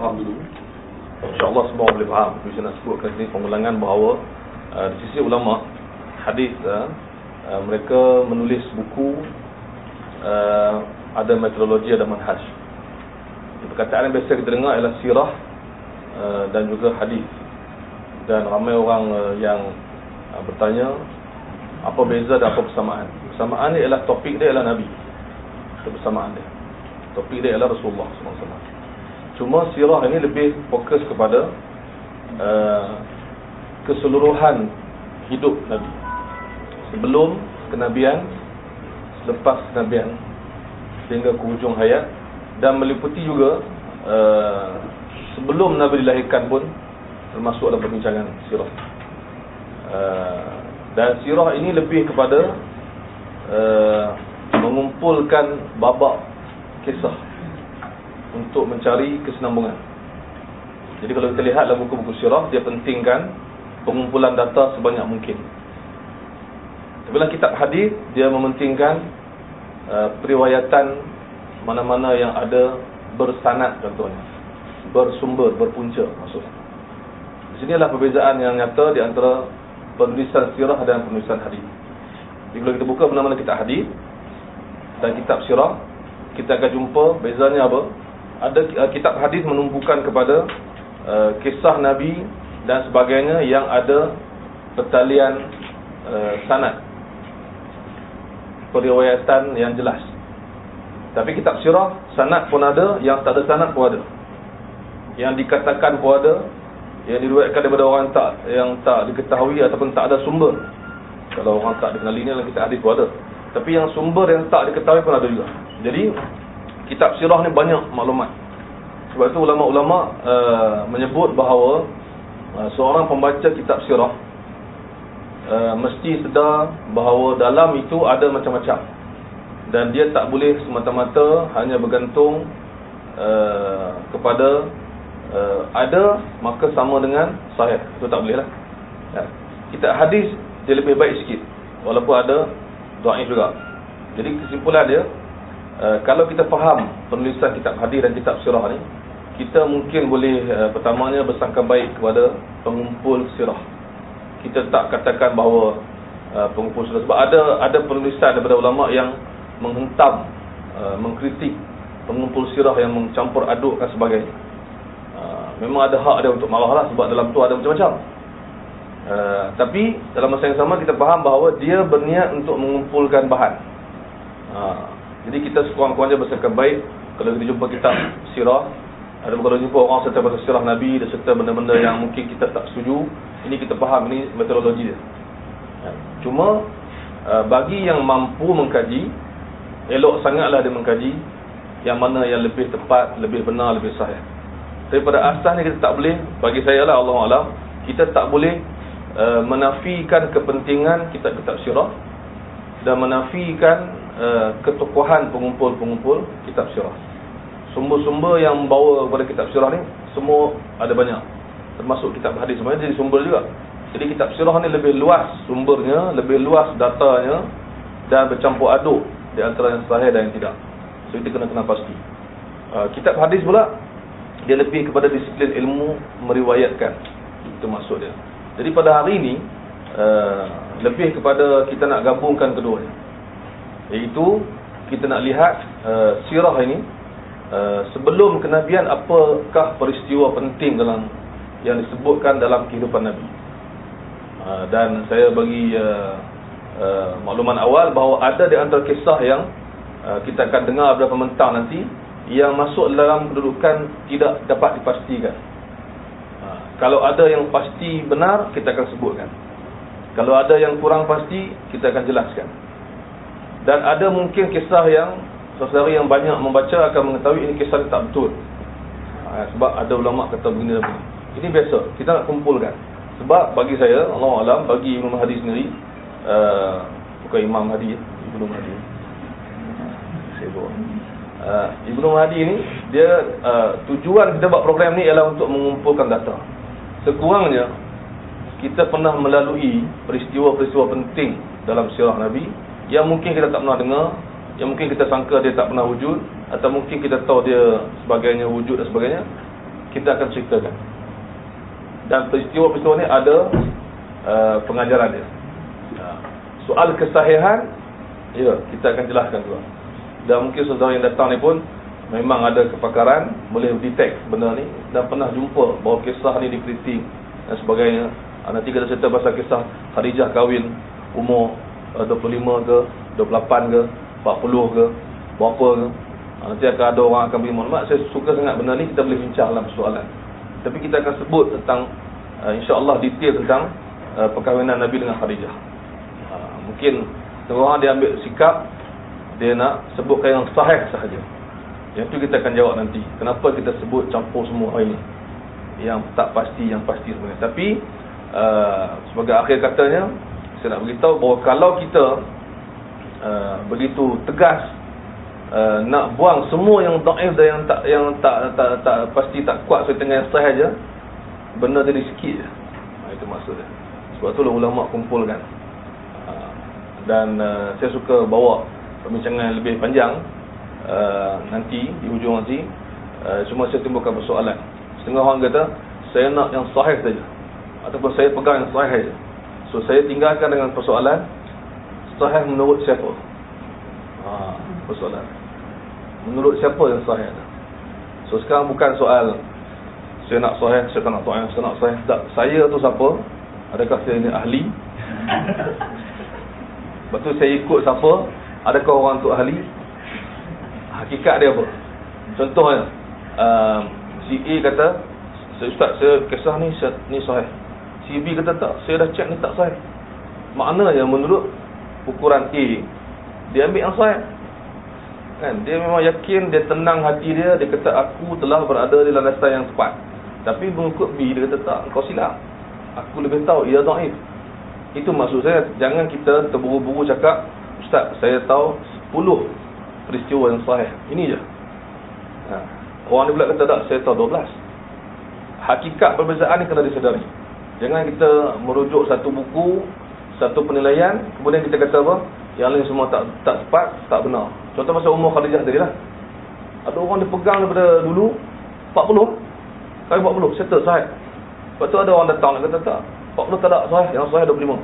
faham dulu. InsyaAllah semua boleh faham. Saya nak sebutkan sini pengulangan bahawa di sisi ulama hadis, mereka menulis buku, ada metodologi, ada manhaj. Perkataan yang biasa kita dengar ialah sirah dan juga hadis. Dan ramai orang yang bertanya apa beza dan apa persamaan. Persamaan dia ialah topik dia ialah Nabi. Itu persamaan dia. Topik dia ialah Rasulullah SAW. Cuma sirah ini lebih fokus kepada keseluruhan hidup Nabi. Sebelum kenabian, selepas kenabian, sehingga ke hujung hayat. Dan meliputi juga sebelum Nabi dilahirkan pun termasuk dalam perbincangan sirah. Dan sirah ini lebih kepada mengumpulkan babak kisah untuk mencari kesinambungan. Jadi kalau kita lihat dalam buku-buku sirah, dia pentingkan pengumpulan data sebanyak mungkin. Tapi dalam kitab hadis, dia mementingkan periwayatan mana-mana yang ada bersanad, contohnya bersumber, berpunca maksudnya. Di sini adalah perbezaan yang nyata di antara penulisan sirah dan penulisan hadis. Jadi kalau kita buka mana-mana kitab hadis dan kitab sirah, kita akan jumpa bezanya apa? Ada kitab hadis menumpukan kepada kisah Nabi dan sebagainya yang ada pertalian sanad, periwayatan yang jelas. Tapi kitab sirah, sanad pun ada, yang tak ada sanad pun ada. Yang dikatakan pun ada, yang diriwayatkan daripada orang yang tak diketahui ataupun tak ada sumber. Kalau orang tak dikenali ni dalam kitab hadis pun ada. Tapi yang sumber yang tak diketahui pun ada juga. Jadi kitab sirah ni banyak maklumat. Sebab itu ulama-ulama menyebut bahawa seorang pembaca kitab sirah mesti sedar bahawa dalam itu ada macam-macam. Dan dia tak boleh semata-mata hanya bergantung kepada ada maka sama dengan sahih. Itu tak boleh lah. Kitab hadis dia lebih baik sikit, walaupun ada dhaif juga. Jadi kesimpulan dia, kalau kita faham penulisan kitab hadis dan kitab sirah ni, kita mungkin boleh pertamanya bersangka baik kepada pengumpul sirah. Kita tak katakan bahawa pengumpul sirah, sebab ada penulisan daripada ulama yang menghentam, mengkritik pengumpul sirah yang mencampur adukkan sebagainya. Memang ada hak dia untuk marah lah, sebab dalam tu ada macam-macam. Tapi dalam masa yang sama kita faham bahawa dia berniat untuk mengumpulkan bahan. Jadi kita sekurang-kurangnya bersangka baik kalau kita jumpa kitab sirah, ada kalau jumpa orang serta pada sirah Nabi dan serta benda-benda yang mungkin kita tak setuju, ini kita faham, ini metodologi dia. Cuma bagi yang mampu mengkaji, elok sangatlah dia mengkaji yang mana yang lebih tepat, lebih benar, lebih sahih. Daripada asasnya kita tak boleh, bagi saya lah, Allahu a'lam, kita tak boleh menafikan kepentingan kitab-kitab sirah dan menafikan ketokohan pengumpul-pengumpul kitab sirah. Sumber-sumber yang membawa kepada kitab sirah ni semua ada banyak, termasuk kitab hadis sebenarnya jadi sumber juga. Jadi kitab sirah ni lebih luas sumbernya, lebih luas datanya dan bercampur aduk di antara yang sahih dan yang tidak. So kita kena pasti. Kitab hadis pula dia lebih kepada disiplin ilmu meriwayatkan. Itu maksud dia. Jadi pada hari ini lebih kepada kita nak gabungkan keduanya. Iaitu kita nak lihat sirah ini sebelum kenabian apakah peristiwa penting dalam yang disebutkan dalam kehidupan Nabi. Dan saya bagi makluman awal bahawa ada di antara kisah yang kita akan dengar beberapa mentang nanti yang masuk dalam kedudukan tidak dapat dipastikan. Kalau ada yang pasti benar, kita akan sebutkan. Kalau ada yang kurang pasti, kita akan jelaskan. Dan ada mungkin kisah yang saudara yang banyak membaca akan mengetahui ini kisah ini tak betul. Sebab ada ulama kata begini dan begini. Ini biasa, kita nak kumpulkan. Sebab bagi saya, Allahu a'lam, bagi Imam Mahdi sendiri, bukan Imam Mahdi, Ibnu Mahdi. Ibnu Mahdi ni dia tujuan kita buat program ni ialah untuk mengumpulkan data. Sekurangnya kita pernah melalui peristiwa-peristiwa penting dalam sirah Nabi yang mungkin kita tak pernah dengar, yang mungkin kita sangka dia tak pernah wujud, atau mungkin kita tahu dia sebagainya wujud dan sebagainya. kita akan ceritakan. Dan peristiwa-peristiwa ni ada pengajaran dia. Soal kesahihan, ya, kita akan jelaskan juga. Dan mungkin saudara yang datang ni pun memang ada kepakaran, boleh detect benda ni dan pernah jumpa bahawa kisah ni dikritik dan sebagainya. Nanti kita cerita pasal kisah Khadijah kahwin umur 25 ke, 28 ke, 40 ke, berapa ke. Nanti akan ada orang akan beri maklumat. Saya suka sangat benda ni, kita boleh bincang dalam persoalan. Tapi kita akan sebut tentang insya-Allah detail tentang perkahwinan Nabi dengan Khadijah. Mungkin orang dia ambil sikap dia nak sebutkan yang sahih sahaja. Yang tu kita akan jawab nanti. Kenapa kita sebut campur semua hari ni? Yang tak pasti, yang pasti sebenarnya. Tapi sebagai akhir katanya, saya nak beritahu bahawa kalau kita begitu tegas nak buang semua yang dhaif dan yang tak pasti, tak kuat sesuai dengan yang sahih aja, benda jadi sikit je. Itu maksudnya. Sebab tu ulama kumpulkan. Dan saya suka bawa perbincangan lebih panjang nanti di hujung nanti. Cuma saya timbulkan persoalan. Setengah orang kata saya nak yang sahih saja, ataupun saya pegang yang sahih saja. So saya tinggalkan dengan persoalan sahih menurut siapa? Persoalan menurut siapa yang sahih ada. So sekarang bukan soal saya nak sahih, saya tak nak sahih, saya nak sahih. Tak, saya tu siapa? Adakah saya ni ahli? Lepas tu saya ikut siapa? Adakah orang tu ahli? Hakikat dia apa? Contohnya si A kata, Ustaz, saya kisah ni sahih. Si B kata tak, saya dah check ni tak sahih. Maknanya menurut ukuran A, dia ambil yang sahih. Kan? Dia memang yakin, dia tenang hati dia, dia kata aku telah berada di landasan yang tepat. Tapi mengikut B, dia kata tak, kau silap. Aku lebih tahu, ia dhaif. Itu maksud saya, jangan kita terburu-buru cakap, Ustaz, saya tahu 10 peristiwa yang sahih. Ini je. Orang ni pula kata tak, saya tahu 12. Hakikat perbezaan ni kena disedari. Jangan kita merujuk satu buku, satu penilaian, kemudian kita kata apa? Yang lain semua tak tepat, tak benar. Contoh pasal umur Khadijah tadi lah. Ada orang dia pegang daripada dulu 40, kali 40, settle sahih. Lepas tu ada orang datang, dia kata tak, 40 tak ada sahih, yang sahih 25.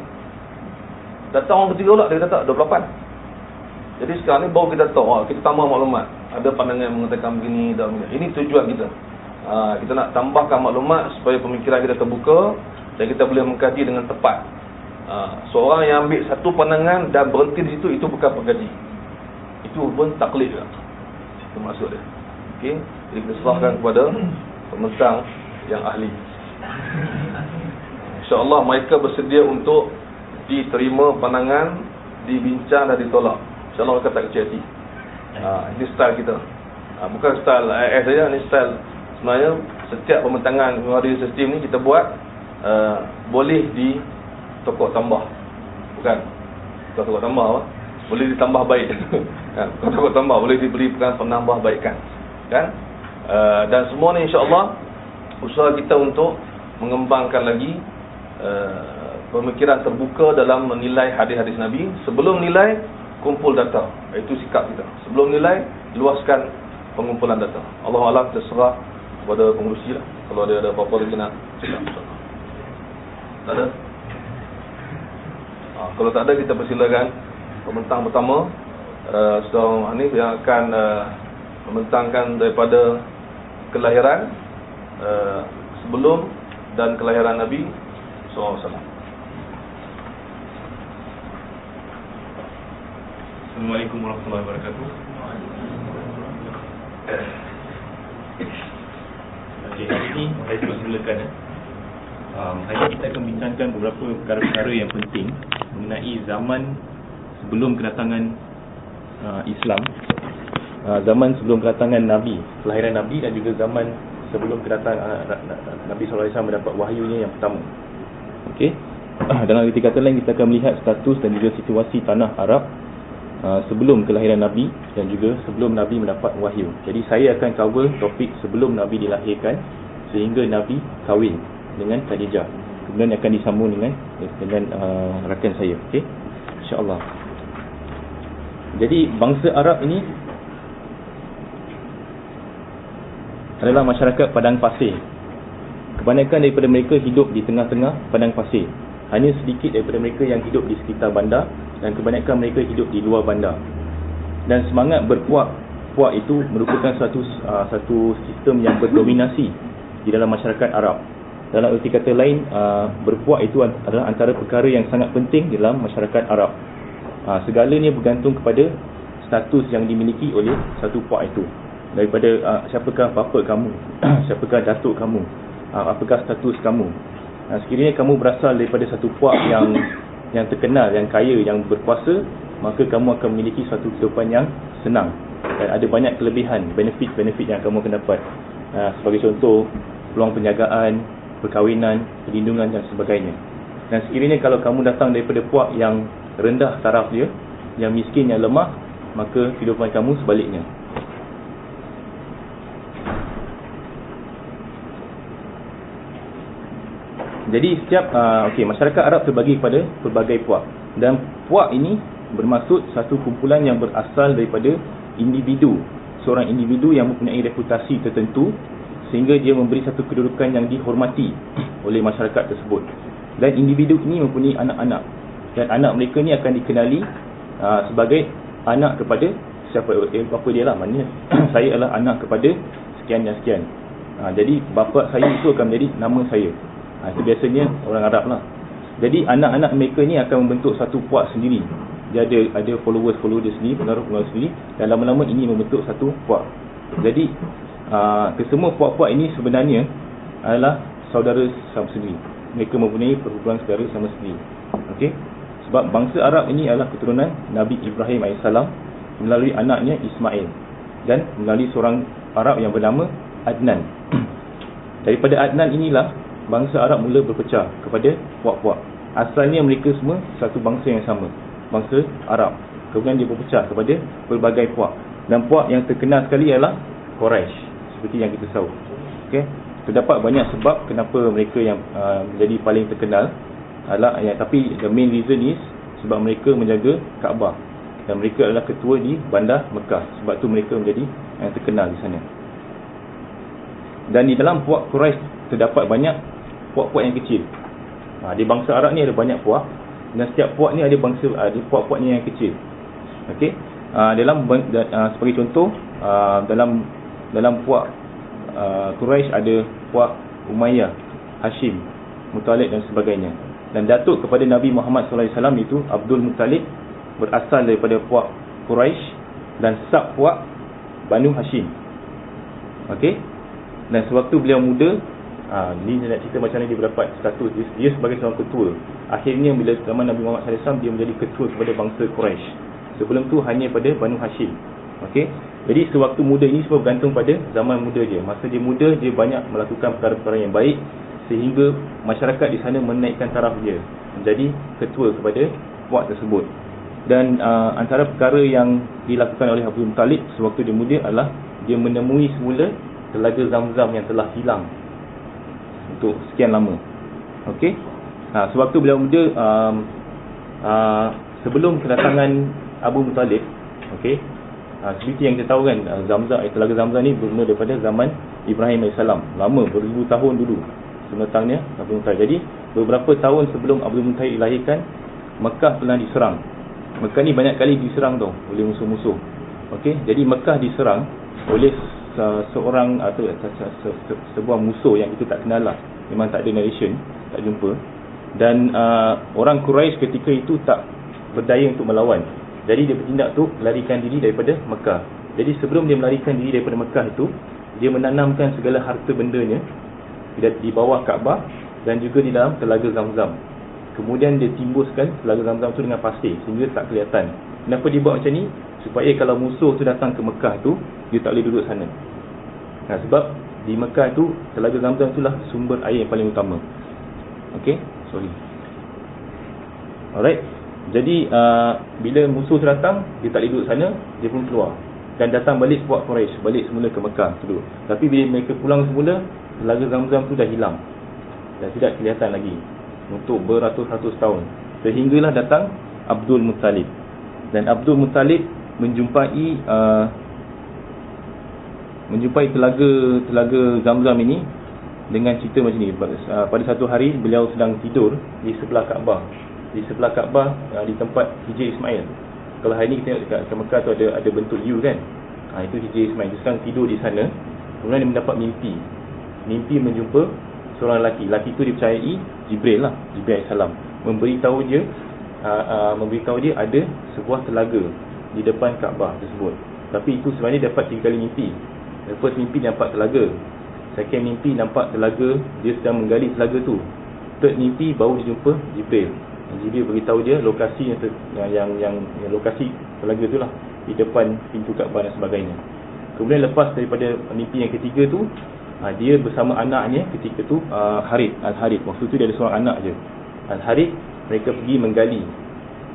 Datang orang ketiga pula, dia kata tak, 28. Jadi sekarang ni baru kita tahu, kita tambah maklumat. Ada pandangan yang mengatakan begini dan begini. Ini tujuan kita. Kita nak tambahkan maklumat supaya pemikiran kita terbuka dan kita boleh mengkaji dengan tepat. Seorang yang ambil satu pandangan dan berhenti di situ, itu bukan pengkaji. Itu pun taklid juga. Itu maksud dia. Okey, jadi kita serahkan kepada pembentang yang ahli. InsyaAllah mereka bersedia untuk diterima pandangan, dibincang dan ditolak. InsyaAllah mereka tak kecil hati. Ini style kita. Bukan style AS saja, ini style sebenarnya setiap pembentangan radio sistem ni kita buat boleh di tokok tambah. Bukan tokok tambah apa? Boleh ditambah baik. Kan? Tokok tambah boleh diberikan penambah baikan. Kan? Dan semua ni insya-Allah usaha kita untuk mengembangkan lagi pemikiran terbuka dalam menilai hadis-hadis Nabi. Sebelum nilai, kumpul data. Itu sikap kita. Sebelum nilai, luaskan pengumpulan data. Allahu a'lam, terserah kepada pengurusi lah. Kalau ada apa-apa lagi nak cakap. Tak ada? Kalau tak ada, kita persilakan pembentang pertama, Saudara Hanif yang akan membentangkan daripada kelahiran, sebelum dan kelahiran Nabi SAW. Assalamualaikum warahmatullahi wabarakatuh. Okay, hari ini saya terus mulakan. Hari ini kita akan bincangkan beberapa perkara-perkara yang penting mengenai zaman sebelum kedatangan Islam, zaman sebelum kedatangan Nabi, kelahiran Nabi, dan juga zaman sebelum kedatangan Nabi SAW mendapat wahyunya yang pertama. Okey. Dalam arti kata lain, kita akan melihat status dan juga situasi tanah Arab sebelum kelahiran Nabi dan juga sebelum Nabi mendapat wahyu. Jadi saya akan cover topik sebelum Nabi dilahirkan sehingga Nabi kahwin dengan Khadijah. Kemudian akan disambung dengan rakan saya. Okey, insya-Allah. Jadi bangsa Arab ini adalah masyarakat padang pasir. Kebanyakan daripada mereka hidup di tengah-tengah padang pasir. Hanya sedikit daripada mereka yang hidup di sekitar bandar, dan kebanyakan mereka hidup di luar bandar. Dan semangat berpuak itu merupakan satu sistem yang berdominasi di dalam masyarakat Arab. Dalam erti kata lain, berpuak itu adalah antara perkara yang sangat penting di dalam masyarakat Arab. Segalanya bergantung kepada status yang dimiliki oleh satu puak itu. Daripada siapakah bapa kamu, siapakah datuk kamu, apakah status kamu. Sekiranya kamu berasal daripada satu puak yang terkenal, yang kaya, yang berkuasa, maka kamu akan memiliki suatu kehidupan yang senang dan ada banyak kelebihan, benefit yang kamu akan dapat. Sebagai contoh, peluang penjagaan, perkahwinan, perlindungan dan sebagainya. Dan sekiranya kalau kamu datang daripada puak yang rendah taraf dia, yang miskin, yang lemah, maka kehidupan kamu sebaliknya. Jadi setiap masyarakat Arab terbagi kepada pelbagai puak, dan puak ini bermaksud satu kumpulan yang berasal daripada individu, seorang individu yang mempunyai reputasi tertentu sehingga dia memberi satu kedudukan yang dihormati oleh masyarakat tersebut. Dan individu ini mempunyai anak-anak, dan anak mereka ni akan dikenali sebagai anak kepada siapa, bapa dia lah. Maknanya saya adalah anak kepada sekian dan sekian. Jadi bapa saya itu akan menjadi nama saya. Itu biasanya orang Arab lah. Jadi anak-anak mereka ni akan membentuk satu puak sendiri. Dia ada followers dia sendiri, pengaruh sendiri, dan lama-lama ini membentuk satu puak. Jadi kesemua puak-puak ini sebenarnya adalah saudara sama sendiri. Mereka mempunyai perhubungan saudara sama sendiri. Okey. Sebab bangsa Arab ini adalah keturunan Nabi Ibrahim AS melalui anaknya Ismail, dan melalui seorang Arab yang bernama Adnan. Daripada Adnan inilah bangsa Arab mula berpecah kepada puak-puak. Asalnya mereka semua satu bangsa yang sama, bangsa Arab. Kemudian dia berpecah kepada pelbagai puak. Dan puak yang terkenal sekali ialah Quraisy, seperti yang kita tahu. Okey, terdapat banyak sebab kenapa mereka yang menjadi paling terkenal adalah tapi the main reason is sebab mereka menjaga Kaabah, dan mereka adalah ketua di bandar Mekah. Sebab tu mereka menjadi yang terkenal di sana. Dan di dalam puak Quraisy terdapat banyak puak-puak yang kecil. Di bangsa Arab ni ada banyak puak, dan setiap puak ni ada puak-puak ni yang kecil. Okey. Sebagai contoh, dalam puak Quraisy ada puak Umayyah, Hashim, Muttalib dan sebagainya. Dan datuk kepada Nabi Muhammad SAW itu Abdul Muttalib, berasal daripada puak Quraisy dan sub puak Banu Hashim. Okey. Dan sewaktu beliau muda, ni saya nak cerita macam mana dia berdapat status dia sebagai seorang ketua. Akhirnya bila zaman Nabi Muhammad SAW, dia menjadi ketua kepada bangsa Quraisy. Sebelum tu hanya pada Banu Hashim. Okey. Jadi sewaktu muda ini semua bergantung pada zaman muda dia. Masa dia muda, dia banyak melakukan perkara-perkara yang baik sehingga masyarakat di sana menaikkan taraf dia menjadi ketua kepada puak tersebut. Dan antara perkara yang dilakukan oleh Abdul Muttalib sewaktu dia muda adalah dia menemui semula telaga Zamzam yang telah hilang untuk sekian lama. Okey. Sewaktu beliau muda, sebelum kedatangan Abu Muttalib, okey, seperti yang kita tahu kan, telaga Zamzam ni bermula daripada zaman Ibrahim AS. Lama, beribu tahun dulu sebelum datangnya Abu Muttalib. Jadi beberapa tahun sebelum Abu Muttalib dilahirkan, Mekah telah diserang. Mekah ni banyak kali diserang tau oleh musuh-musuh. Okey, jadi Mekah diserang oleh seorang atau sebuah musuh yang kita tak kenal lah. Memang tak ada narration, tak jumpa. Dan orang Quraisy ketika itu tak berdaya untuk melawan. Jadi dia bertindak tu melarikan diri daripada Mekah. Jadi sebelum dia melarikan diri daripada Mekah itu, dia menanamkan segala harta bendanya di bawah Kaabah dan juga di dalam telaga Zamzam. Kemudian dia timbuskan telaga Zamzam tu dengan pasir sehingga tak kelihatan. Kenapa dia buat macam ni? Supaya kalau musuh tu datang ke Mekah tu, dia tak boleh duduk sana. Sebab di Mekah tu telaga Zamzam itulah sumber air yang paling utama. Okey, sorry. Alright. Jadi bila musuh tu datang, dia tak boleh duduk sana, dia pun keluar dan datang balik puak Quraisy, balik semula ke Mekah duduk. Tapi bila mereka pulang semula, telaga Zamzam tu dah hilang dan tidak kelihatan lagi untuk beratus-ratus tahun. Sehinggalah datang Abdul Muttalib. Dan Abdul Muttalib menjumpai menjumpai telaga Zamzam ini dengan cerita macam ni. Pada satu hari beliau sedang tidur di sebelah Kaabah. Di sebelah Kaabah, di tempat Hijr Ismail. Kalau hari ni kita tengok dekat Mekah tu ada bentuk U kan. Itu Hijr Ismail. Dia sedang tidur di sana. Kemudian dia mendapat mimpi. Mimpi menjumpa seorang lelaki. Lelaki tu dipercayai Jibril lah, Jibril AS, memberitahu dia ada sebuah telaga di depan Kaabah tersebut. Tapi itu sebenarnya dapat 3 kali mimpi. First mimpi nampak telaga, second mimpi nampak telaga, dia sedang menggali telaga tu. Third mimpi baru dia jumpa Jibril. Jibril beritahu dia lokasi yang lokasi telaga tu lah, di depan pintu Kaabah dan sebagainya. Kemudian lepas daripada mimpi yang ketiga tu, dia bersama anaknya ketika tu, Al-Harith. Waktu tu dia ada seorang anak je, Al-Harith. Mereka pergi menggali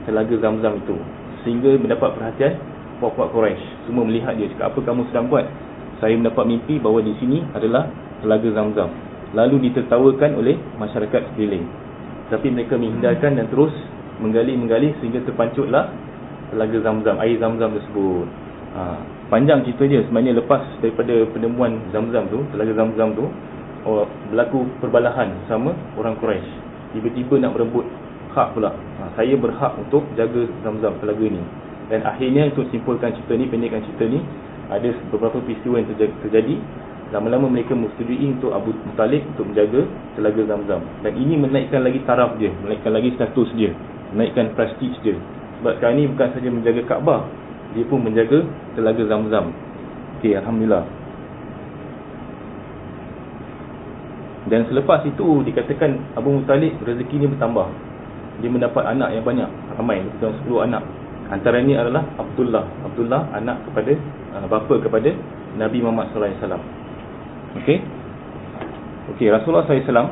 telaga Zamzam itu, sehingga mendapat perhatian puak-puak Quraisy. Semua melihat dia, cakap, apa kamu sedang buat? Saya mendapat mimpi bahawa di sini adalah telaga Zamzam. Lalu ditertawakan oleh masyarakat sekeliling. Tapi mereka menghindarkan dan terus menggali sehingga terpancutlah telaga Zamzam, air Zamzam tersebut. Panjang cerita dia. Sebenarnya lepas daripada penemuan Zamzam tu, telaga Zamzam tu, berlaku perbalahan sama orang Quraisy. Tiba-tiba nak berebut hak pula. Saya berhak untuk jaga Zamzam, telaga ni. Dan akhirnya untuk simpulkan cerita ni, pendekkan cerita ni, ada beberapa peristiwa yang terjadi. Lama-lama mereka menyetujui untuk Abu Talib untuk menjaga telaga Zamzam. Dan ini menaikkan lagi taraf dia, menaikkan lagi status dia, menaikkan prestige dia. Sebab sekarang ni bukan saja menjaga Kaabah, dia pun menjaga telaga Zamzam. Okey, alhamdulillah. Dan selepas itu dikatakan Abu Muttalib rezeki ni bertambah. Dia mendapat anak yang banyak, ramai, lebih kurang 10 anak. Antaranya adalah Abdullah, anak kepada bapa kepada Nabi Muhammad sallallahu alaihi wasallam. Okey, Rasulullah sallallahu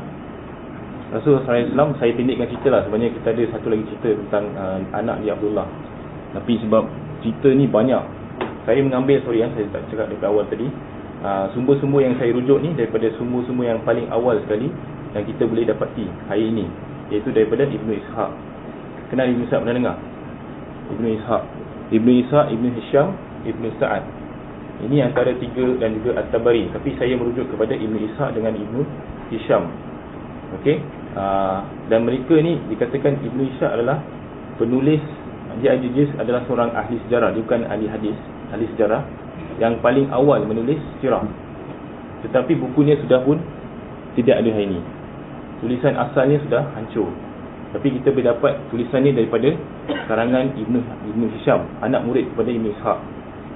alaihi wasallam, saya pendekkan cerita lah. Sebenarnya kita ada satu lagi cerita tentang anak dia Abdullah. Tapi sebab cerita ni banyak, saya mengambil, yang saya tak cakap dekat awal tadi, sumber-sumber yang saya rujuk ni daripada sumber-sumber yang paling awal sekali yang kita boleh dapati hari ini, iaitu daripada Ibnu Ishaq. Kenal Ibnu Ishaq, pernah dengar? Ibnu Ishaq, Ibnu Hisham, Ibnu Sa'ad. Ini antara 3, dan juga At-Tabari. Tapi saya merujuk kepada Ibnu Ishaq dengan Ibnu Hisham. Okey. Dan mereka ni dikatakan Ibnu Ishaq adalah penulis. Dia adalah seorang ahli sejarah. Dia bukan ahli hadis, ahli sejarah yang paling awal menulis sirah. Tetapi bukunya sudah pun tidak ada hari ini. Tulisan asalnya sudah hancur. Tapi kita boleh dapat tulisannya daripada karangan Ibnu Hisham, anak murid kepada Ibnu Ishaq,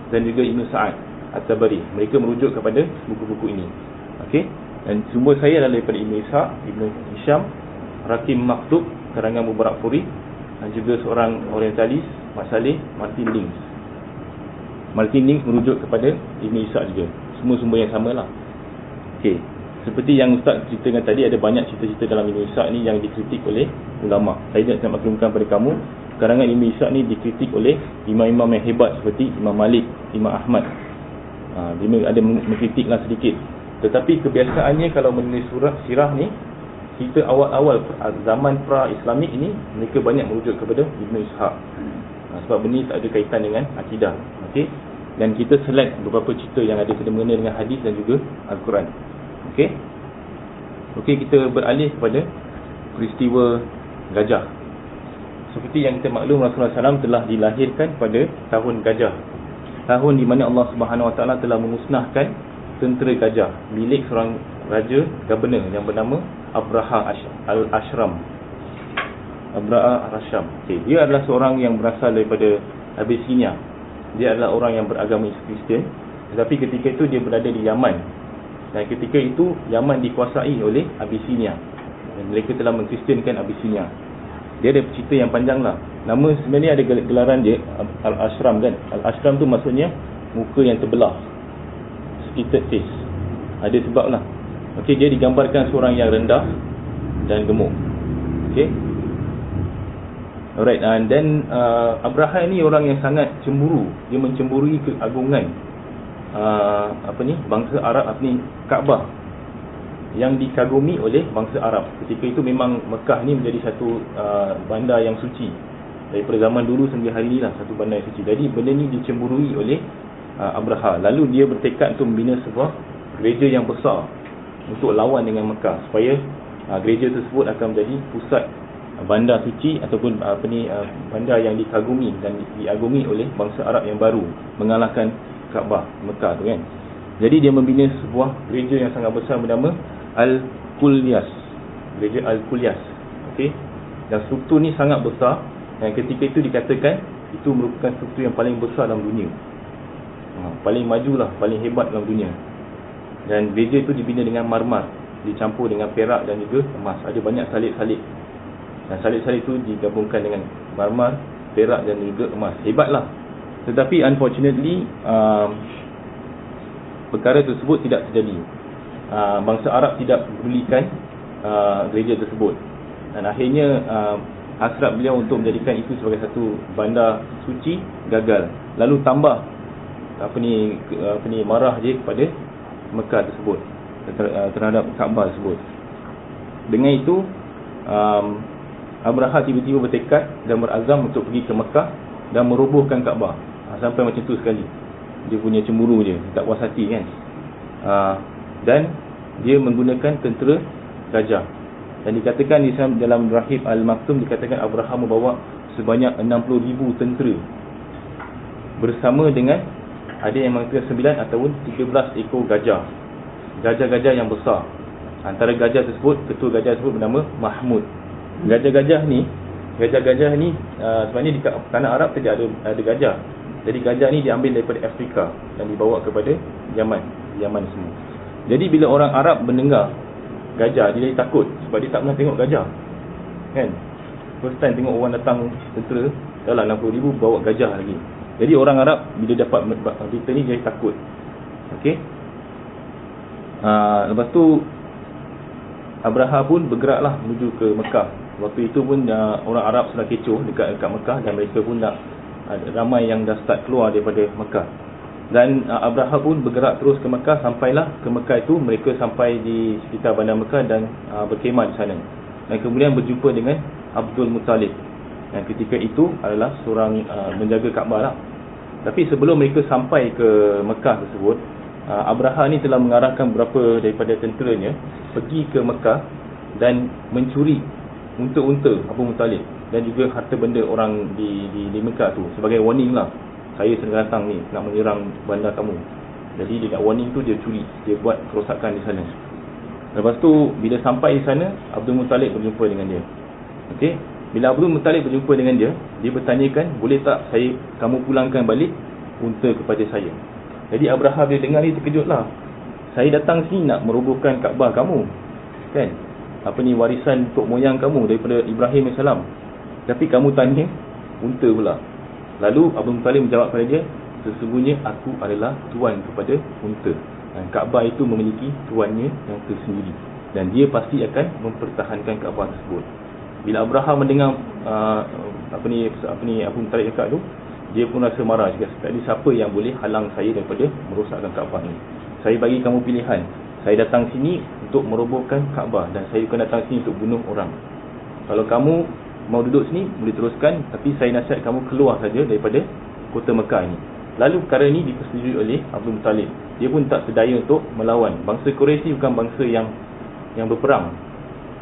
dan juga Ibnu Sa'ad At-Tabari. Mereka merujuk kepada buku-buku ini. Okey. Dan sumber saya adalah daripada Ibnu Ishaq, Ibnu Hisham, Rakim Maktub karangan Mubarak Furi, dan juga seorang orientalis, Masalih Martin Lings. Martin Lings merujuk kepada Ibnu Ishaq juga. Semua sumber yang samalah. Okey. Seperti yang Ustaz ceritakan tadi, ada banyak cerita-cerita dalam Ibnu Ishaq ni yang dikritik oleh ulama. Saya nak maklumkan pada kamu, karangan Ibnu Ishaq ni dikritik oleh imam-imam yang hebat seperti Imam Malik, Imam Ahmad. Dia ada mengkritiklah sedikit. Tetapi kebiasaannya kalau menulis sirah ni, cerita awal-awal zaman pra-Islamik ini, mereka banyak merujuk kepada Ibnu Ishaq. Sebab benda ni tak ada kaitan dengan akidah. Okey. Dan kita select beberapa cerita yang ada kena-mengena dengan hadis dan juga Al-Quran. Okey, kita beralih kepada peristiwa gajah. Seperti yang kita maklum, Rasulullah SAW telah dilahirkan pada tahun gajah, tahun di mana Allah Subhanahu Wa Taala telah memusnahkan tentera gajah milik seorang raja governor yang bernama Abraha al-Ashram. Okey, dia adalah seorang yang berasal daripada Abyssinia. Dia adalah orang yang beragama Kristian, tetapi ketika itu dia berada di Yaman. Dan ketika itu Yaman dikuasai oleh Abyssinia, dan mereka telah mengkristiankan Abyssinia. Dia ada cerita yang panjang lah. Nama sebenarnya ada gelaran dia, Al-Ashram kan. Al-Ashram tu maksudnya muka yang terbelah, splitted face. Ada sebab lah. Okey, dia digambarkan seorang yang rendah dan gemuk. Okey. Alright, and then Abraha ni orang yang sangat cemburu. Dia mencemburui keagungan bangsa Arab, Kaabah yang dikagumi oleh bangsa Arab. Ketika itu memang Mekah ni menjadi satu bandar yang suci. Daripada zaman dulu sehingga hari inilah satu bandar yang suci. Jadi benda ni dicemburui oleh Abraha. Lalu dia bertekad untuk membina sebuah gereja yang besar untuk lawan dengan Mekah, supaya gereja tersebut akan menjadi pusat bandar suci ataupun bandar yang dikagumi dan diagumi oleh bangsa Arab yang baru mengalahkan Kaabah Mekah tu kan. Jadi dia membina sebuah gereja yang sangat besar bernama Al-Qulyas, gereja Al-Qulyas. Okey. Dan struktur ni sangat besar dan ketika itu dikatakan itu merupakan struktur yang paling besar dalam dunia. Paling majulah, paling hebat dalam dunia. Dan gereja itu dibina dengan marmar, dicampur dengan perak dan juga emas. Ada banyak salib-salib. Dan salib-salib itu digabungkan dengan marmar, perak dan juga emas. Hebatlah. Tetapi unfortunately perkara tersebut tidak terjadi. Bangsa Arab tidak pedulikan gereja tersebut. Dan akhirnya hasrat beliau untuk menjadikan itu sebagai satu bandar suci gagal. Lalu tambah marah dia kepada Mekah tersebut, terhadap Kaabah tersebut. Dengan itu Abraha tiba-tiba bertekad dan berazam untuk pergi ke Mekah dan merobohkan Kaabah. Sampai macam tu sekali. Dia punya cemburu je, tak puas hati kan. Dan dia menggunakan tentera gajah. Dan dikatakan di dalam Rahib Al-Maktum, dikatakan Abraha membawa sebanyak 60,000 tentera bersama dengan, ada yang mengatakan 9 ataupun 13 ekor gajah. Gajah-gajah yang besar. Antara gajah tersebut, ketua gajah tersebut bernama Mahmud. Gajah-gajah ni sebenarnya di tanah Arab saja ada gajah. Jadi gajah ni diambil daripada Afrika dan dibawa kepada Yaman semua. Jadi bila orang Arab mendengar gajah, dia takut sebab dia tak pernah tengok gajah kan. First time tengok orang datang tentera dalam 60,000 bawa gajah lagi. Jadi orang Arab bila dapat berita ni dia takut. Okey. Lepas tu Abraha pun bergeraklah menuju ke Mekah. Waktu itu pun orang Arab sudah kecoh dekat Mekah dan mereka pun ramai yang dah start keluar daripada Mekah. Dan Abraha pun bergerak terus ke Mekah. Sampailah ke Mekah itu, mereka sampai di sekitar bandar Mekah dan berkhemah di sana. Dan kemudian berjumpa dengan Abdul Muttalib. Dan ketika itu adalah seorang menjaga Kaabah lah. Tapi sebelum mereka sampai ke Mekah tersebut, Abraha ni telah mengarahkan beberapa daripada tenteranya pergi ke Mekah dan mencuri unta-unta Abu Muttalib dan juga harta benda orang di Mekah tu sebagai warning lah. Saya sedang datang ni nak menyerang bandar kamu. Jadi dia nak warning tu, dia curi, dia buat kerosakan di sana. Lepas tu bila sampai di sana, Abdul Muttalib berjumpa dengan dia. Okey, bila Abdul Muttalib berjumpa dengan dia, dia bertanyakan, boleh tak kamu pulangkan balik unta kepada saya. Jadi Abraha bila dengar ni terkejutlah. Saya datang sini nak merobohkan Kaabah kamu kan, warisan tok moyang kamu daripada Ibrahim AS. Tapi kamu tanya unta pula. Lalu Abdul Muttalib menjawab kepada dia, sesungguhnya aku adalah tuan kepada unta. Dan Kaabah itu memiliki tuannya yang tersendiri. Dan dia pasti akan mempertahankan Kaabah tersebut. Bila Abraha mendengar Abdul Muttalib cakap tu, dia pun rasa marah juga. Jadi siapa yang boleh halang saya daripada merosakkan Kaabah ni? Saya bagi kamu pilihan. Saya datang sini untuk merobohkan Kaabah dan saya bukan datang sini untuk bunuh orang. Kalau kamu mau duduk sini boleh teruskan, tapi saya nasihat kamu keluar saja daripada kota Mekah ini. Lalu perkara ini dipersetujui oleh Abdul Muttalib. Dia pun tak sedaya untuk melawan. Bangsa Quraisy bukan bangsa yang berperang.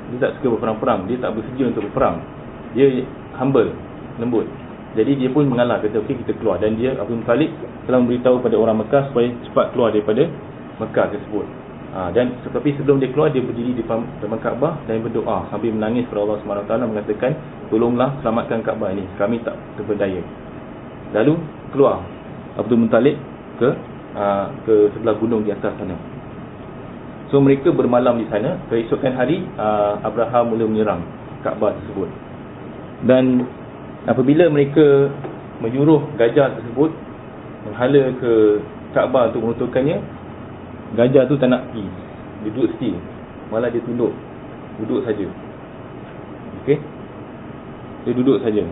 Dia tak suka berperang-perang. Dia tak bersedia untuk berperang. Dia humble, lembut. Jadi dia pun mengalah, kata okey kita keluar. Dan dia, Abdul Muttalib, telah memberitahu pada orang Mekah supaya cepat keluar daripada Mekah tersebut. Dan tetapi sebelum dia keluar, dia berdiri di depan Kaabah dan berdoa sambil menangis kepada Allah SWT, mengatakan, tolonglah selamatkan Kaabah ini, kami tak terberdaya. Lalu keluar Abdul Muttalib ke sebelah gunung di atas sana. So mereka bermalam di sana. Keesokan hari Abraha mula menyerang Kaabah tersebut. Dan apabila mereka menyuruh gajah tersebut menghala ke Kaabah untuk menunturkannya, gajah tu tak nak pergi. Dia duduk still. Malah dia tunduk. Duduk saja. Okey. Dia duduk saja.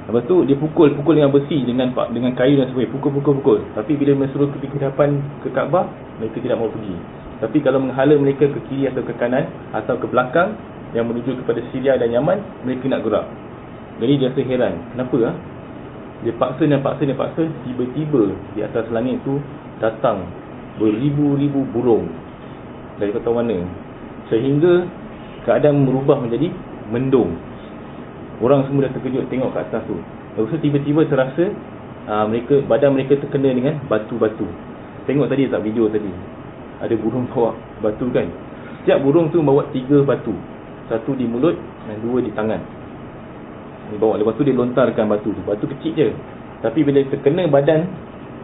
Lepas tu dia pukul dengan besi, dengan kayu dan sebagainya. Pukul. Tapi bila menyuruh ke hadapan ke Kaabah, mereka tidak mau pergi. Tapi kalau menghala mereka ke kiri atau ke kanan atau ke belakang yang menuju kepada Syria dan Yaman, mereka nak gerak. Jadi dia rasa heran. Kenapa Dia paksa, tiba-tiba di atas langit tu datang beribu-ribu burung dari kata mana, sehingga keadaan berubah menjadi mendung. Orang semua dah terkejut tengok ke atas tu. Lepas tu tiba-tiba terasa badan mereka terkena dengan batu-batu. Tengok tadi tak video tadi, ada burung bawa batu kan. Setiap burung tu bawa 3 batu, 1 di mulut dan 2 di tangan. Dia bawa, lepas tu dia lontarkan batu tu. Batu kecil je, tapi bila terkena badan,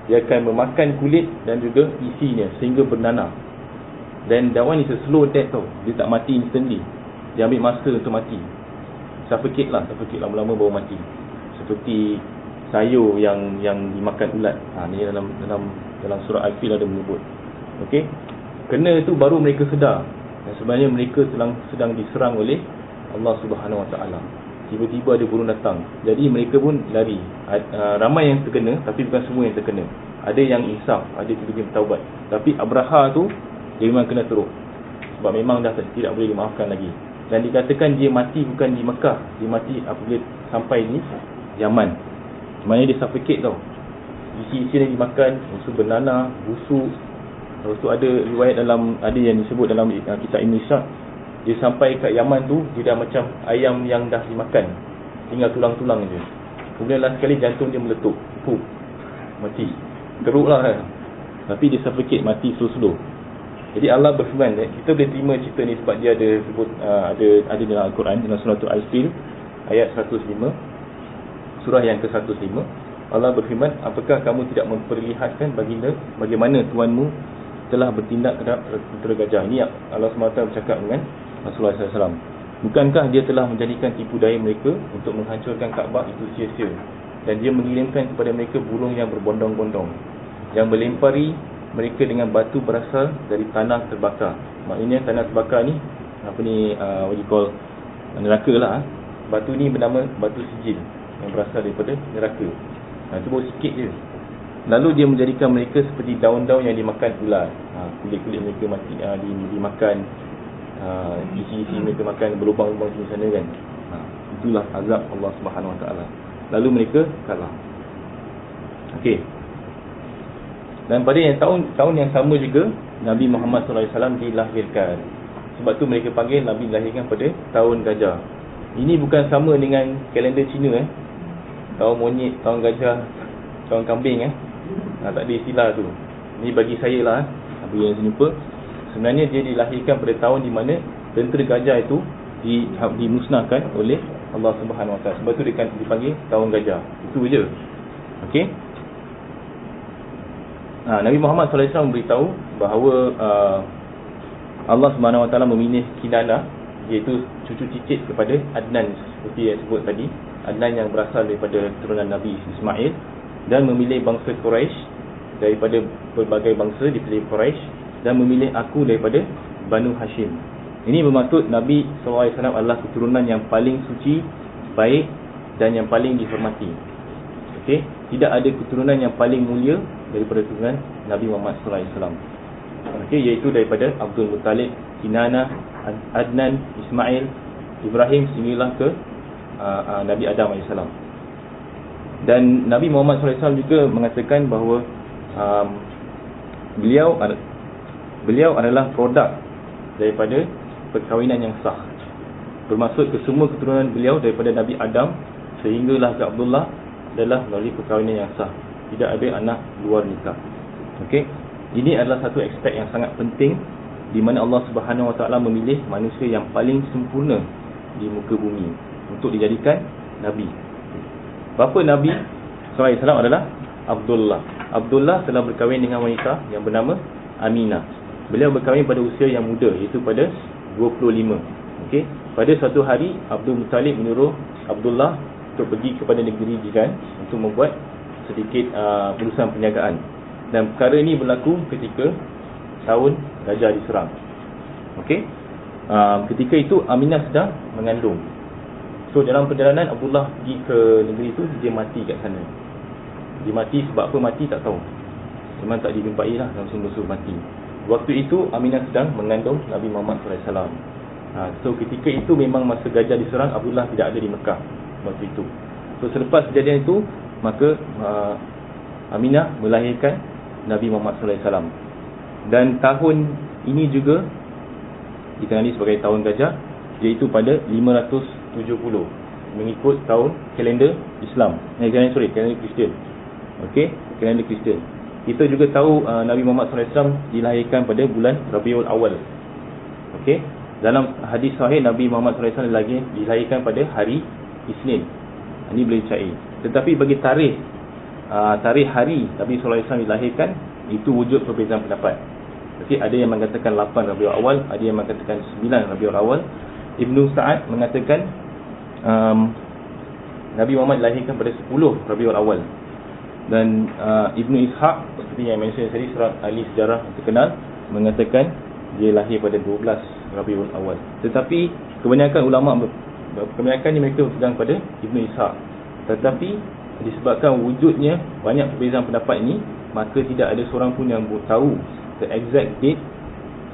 dia akan memakan kulit dan juga isinya sehingga bernanah. Dan that one is a slow death tau. Dia tak mati instantly, dia ambil masa untuk mati. Suffocate lama-lama baru mati. Seperti sayur yang dimakan ulat. Ni dalam surah Al-Fil ada menyebut. Okey, kena tu baru mereka sedar dan sebenarnya mereka sedang diserang oleh Allah Subhanahu Wa Taala. Tiba-tiba ada burung datang, jadi mereka pun lari. Ramai yang terkena, tapi bukan semua yang terkena. Ada yang insaf, ada tiba-tiba bertaubat. Tapi Abraha tu dia memang kena teruk, sebab memang dah tidak boleh dimaafkan lagi. Dan dikatakan dia mati bukan di Mekah, dia mati apabila sampai di Yaman. Maknanya dia suffocate tau. Isi-isi yang dimakan, lepas tu bernanah, busuk. Lepas tu ada riwayat ada yang disebut dalam kitab Ibn Ishaq, dia sampai kat Yaman tu, dia dah macam ayam yang dah dimakan, tinggal tulang-tulang je. Kemudian last sekali jantung dia meletup, mati. Teruk lah kan? Tapi dia suffocate, mati slow-slow. Jadi Allah berfirman, kita boleh terima cerita ni sebab dia ada sebut, ada dalam Al-Quran, dalam surah Al-Fil ayat 105, surah yang ke-105. Allah berfirman, apakah kamu tidak memperlihatkan baginda bagaimana Tuanmu telah bertindak terhadap tentera gajah. Ini Allah SWT bercakap dengan Rasulullah SAW. Bukankah dia telah menjadikan tipu daya mereka untuk menghancurkan Kaabah itu sia-sia, dan dia mengirimkan kepada mereka burung yang berbondong-bondong yang melempari mereka dengan batu berasal dari tanah terbakar. Maknanya tanah terbakar ni what you call, neraka lah. Batu ni bernama batu sijil yang berasal daripada neraka. Itu baru sikit je. Lalu dia menjadikan mereka seperti daun-daun yang dimakan ular. Kulit-kulit mereka mati, dimakan, isi-isi mereka makan berlubang-lubang di sana kan. Itulah azab Allah Subhanahu Wa Taala. Lalu mereka kalah. Okey. Dan pada tahun yang sama juga Nabi Muhammad SAW dilahirkan. Sebab tu mereka panggil Nabi dilahirkan pada tahun gajah. Ini bukan sama dengan kalender Cina tahun monyet, tahun gajah, tahun kambing tak ada istilah tu. Ini bagi saya lah, bagi yang jumpa, sebenarnya dia dilahirkan pada tahun di mana tentera gajah itu dimusnahkan oleh Allah Subhanahu Wa Taala. Sebab tu dia dipanggil tahun gajah. Itu je. Okey. Nabi Muhammad SAW beritahu bahawa Allah Subhanahu Wa Taala memilih Kinanah, iaitu cucu cicit kepada Adnan, seperti yang sebut tadi. Adnan yang berasal daripada keturunan Nabi Ismail, dan memilih bangsa Quraisy daripada berbagai bangsa dipilih Quraisy, dan memilih aku daripada Banu Hashim. Ini bermaksud Nabi SAW adalah keturunan yang paling suci, baik dan yang paling dihormati. Okey, tidak ada keturunan yang paling mulia daripada keturunan Nabi Muhammad SAW. Okey, iaitu daripada Abdul Muttalib, Kinanah, Adnan, Ismail, Ibrahim sehinggalah ke Nabi Adam AS. Dan Nabi Muhammad SAW juga mengatakan bahawa beliau adalah produk daripada perkahwinan yang sah. Bermaksud ke semua keturunan beliau daripada Nabi Adam sehinggalah ke Abdullah adalah melalui perkahwinan yang sah. Tidak ada anak luar nikah. Okey, ini adalah satu aspek yang sangat penting di mana Allah Subhanahu Wa Taala memilih manusia yang paling sempurna di muka bumi untuk dijadikan Nabi. Bapa Nabi SAW adalah Abdullah. Abdullah telah berkahwin dengan wanita yang bernama Aminah. Beliau berkahwin pada usia yang muda, iaitu pada 25. Okey, pada suatu hari Abdul Muttalib menyuruh Abdullah untuk pergi kepada negeri jiran untuk membuat sedikit urusan perniagaan. Dan perkara ini berlaku ketika tahun gajah diserang. Okey, ketika itu Aminah sedang mengandung. So dalam perjalanan Abdullah pergi ke negeri itu, dia mati kat sana. Dia mati sebab apa mati tak tahu. Memang tak dijumpai lah, langsung mati. Waktu itu Aminah sedang mengandung Nabi Muhammad SAW. So ketika itu memang masa gajah diserang, Abdullah tidak ada di Mekah waktu itu. So selepas kejadian itu, maka Aminah melahirkan Nabi Muhammad SAW. Dan tahun ini juga dikenali sebagai tahun gajah, iaitu pada 570 mengikut tahun kalender Islam. Kalender Kristian. Okey, kalender Kristian. Kita juga tahu Nabi Muhammad SAW dilahirkan pada bulan Rabiul Awal. Okey, dalam hadis sahih Nabi Muhammad SAW dilahirkan pada hari Isnin. Ini boleh dicari. Tetapi bagi tarikh hari Nabi SAW dilahirkan, itu wujud perbezaan pendapat. Okey, ada yang mengatakan 8 Rabiul Awal, ada yang mengatakan 9 Rabiul Awal. Ibnu Sa'ad mengatakan Nabi Muhammad dilahirkan pada 10 Rabiul Awal. Dan Ibnu Ishaq, seperti yang mention tadi, surat ahli sejarah terkenal, mengatakan dia lahir pada 12 Rabiul Awal. Tetapi kebanyakan ulama, kebanyakan mereka berpegang pada Ibnu Ishaq. Tetapi disebabkan wujudnya banyak perbezaan pendapat ini, maka tidak ada seorang pun yang tahu the exact date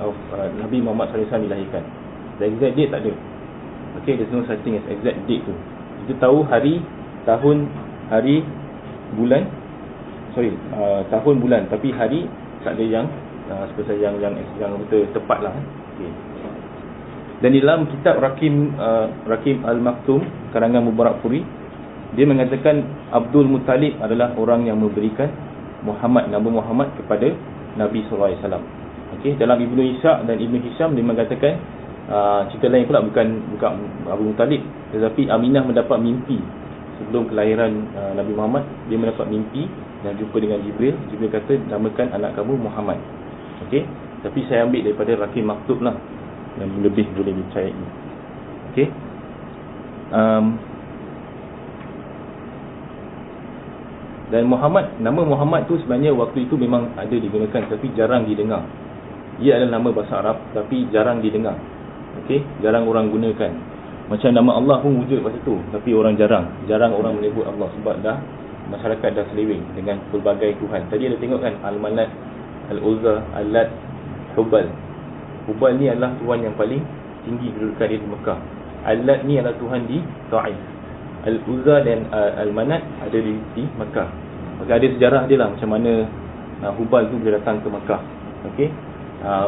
of Nabi Muhammad SAW dilahirkan. The exact date tak ada. Okay, there's no such thing as exact date tu. Kita tahu hari, tahun, hari, bulan, tahun, bulan, tapi hari tak ada yang seperti yang betul tepat lah. Okay. Dan di dalam kitab Rakim Al-Maktum karangan Mubarakpuri, dia mengatakan Abdul Muttalib adalah orang yang memberikan nama Muhammad kepada Nabi SAW. Okay. Dalam Ibnu Ishaq dan Ibnu Hisham, dia mengatakan cerita lain pula, bukan Abu Muttalib, tetapi Aminah mendapat mimpi sebelum kelahiran Nabi Muhammad. Dia mendapat mimpi dan jumpa dengan Jibril. Jibril kata, namakan anak kamu Muhammad. Okey, tapi saya ambil daripada Rakim Maktub lah, yang lebih boleh dicari. Okey, dan nama Muhammad tu sebenarnya waktu itu memang ada digunakan, tapi jarang didengar. Ia adalah nama bahasa Arab, tapi jarang didengar. Okey, jarang orang gunakan. Macam nama Allah pun wujud masa tu, tapi orang jarang orang menyebut Allah, sebab masyarakat dah seleweng dengan pelbagai Tuhan. Tadi ada tengok kan, Al-Manat, Al-Uzza, Al-Lat, Hubal. Hubal ni adalah Tuhan yang paling tinggi kedudukan dia di Mekah. Al-Lat ni adalah Tuhan di Taif. Al-Uzza dan Al-Manat ada di Mekah. Maka ada sejarah dia lah, macam mana Hubal tu boleh datang ke Mekah. Okey,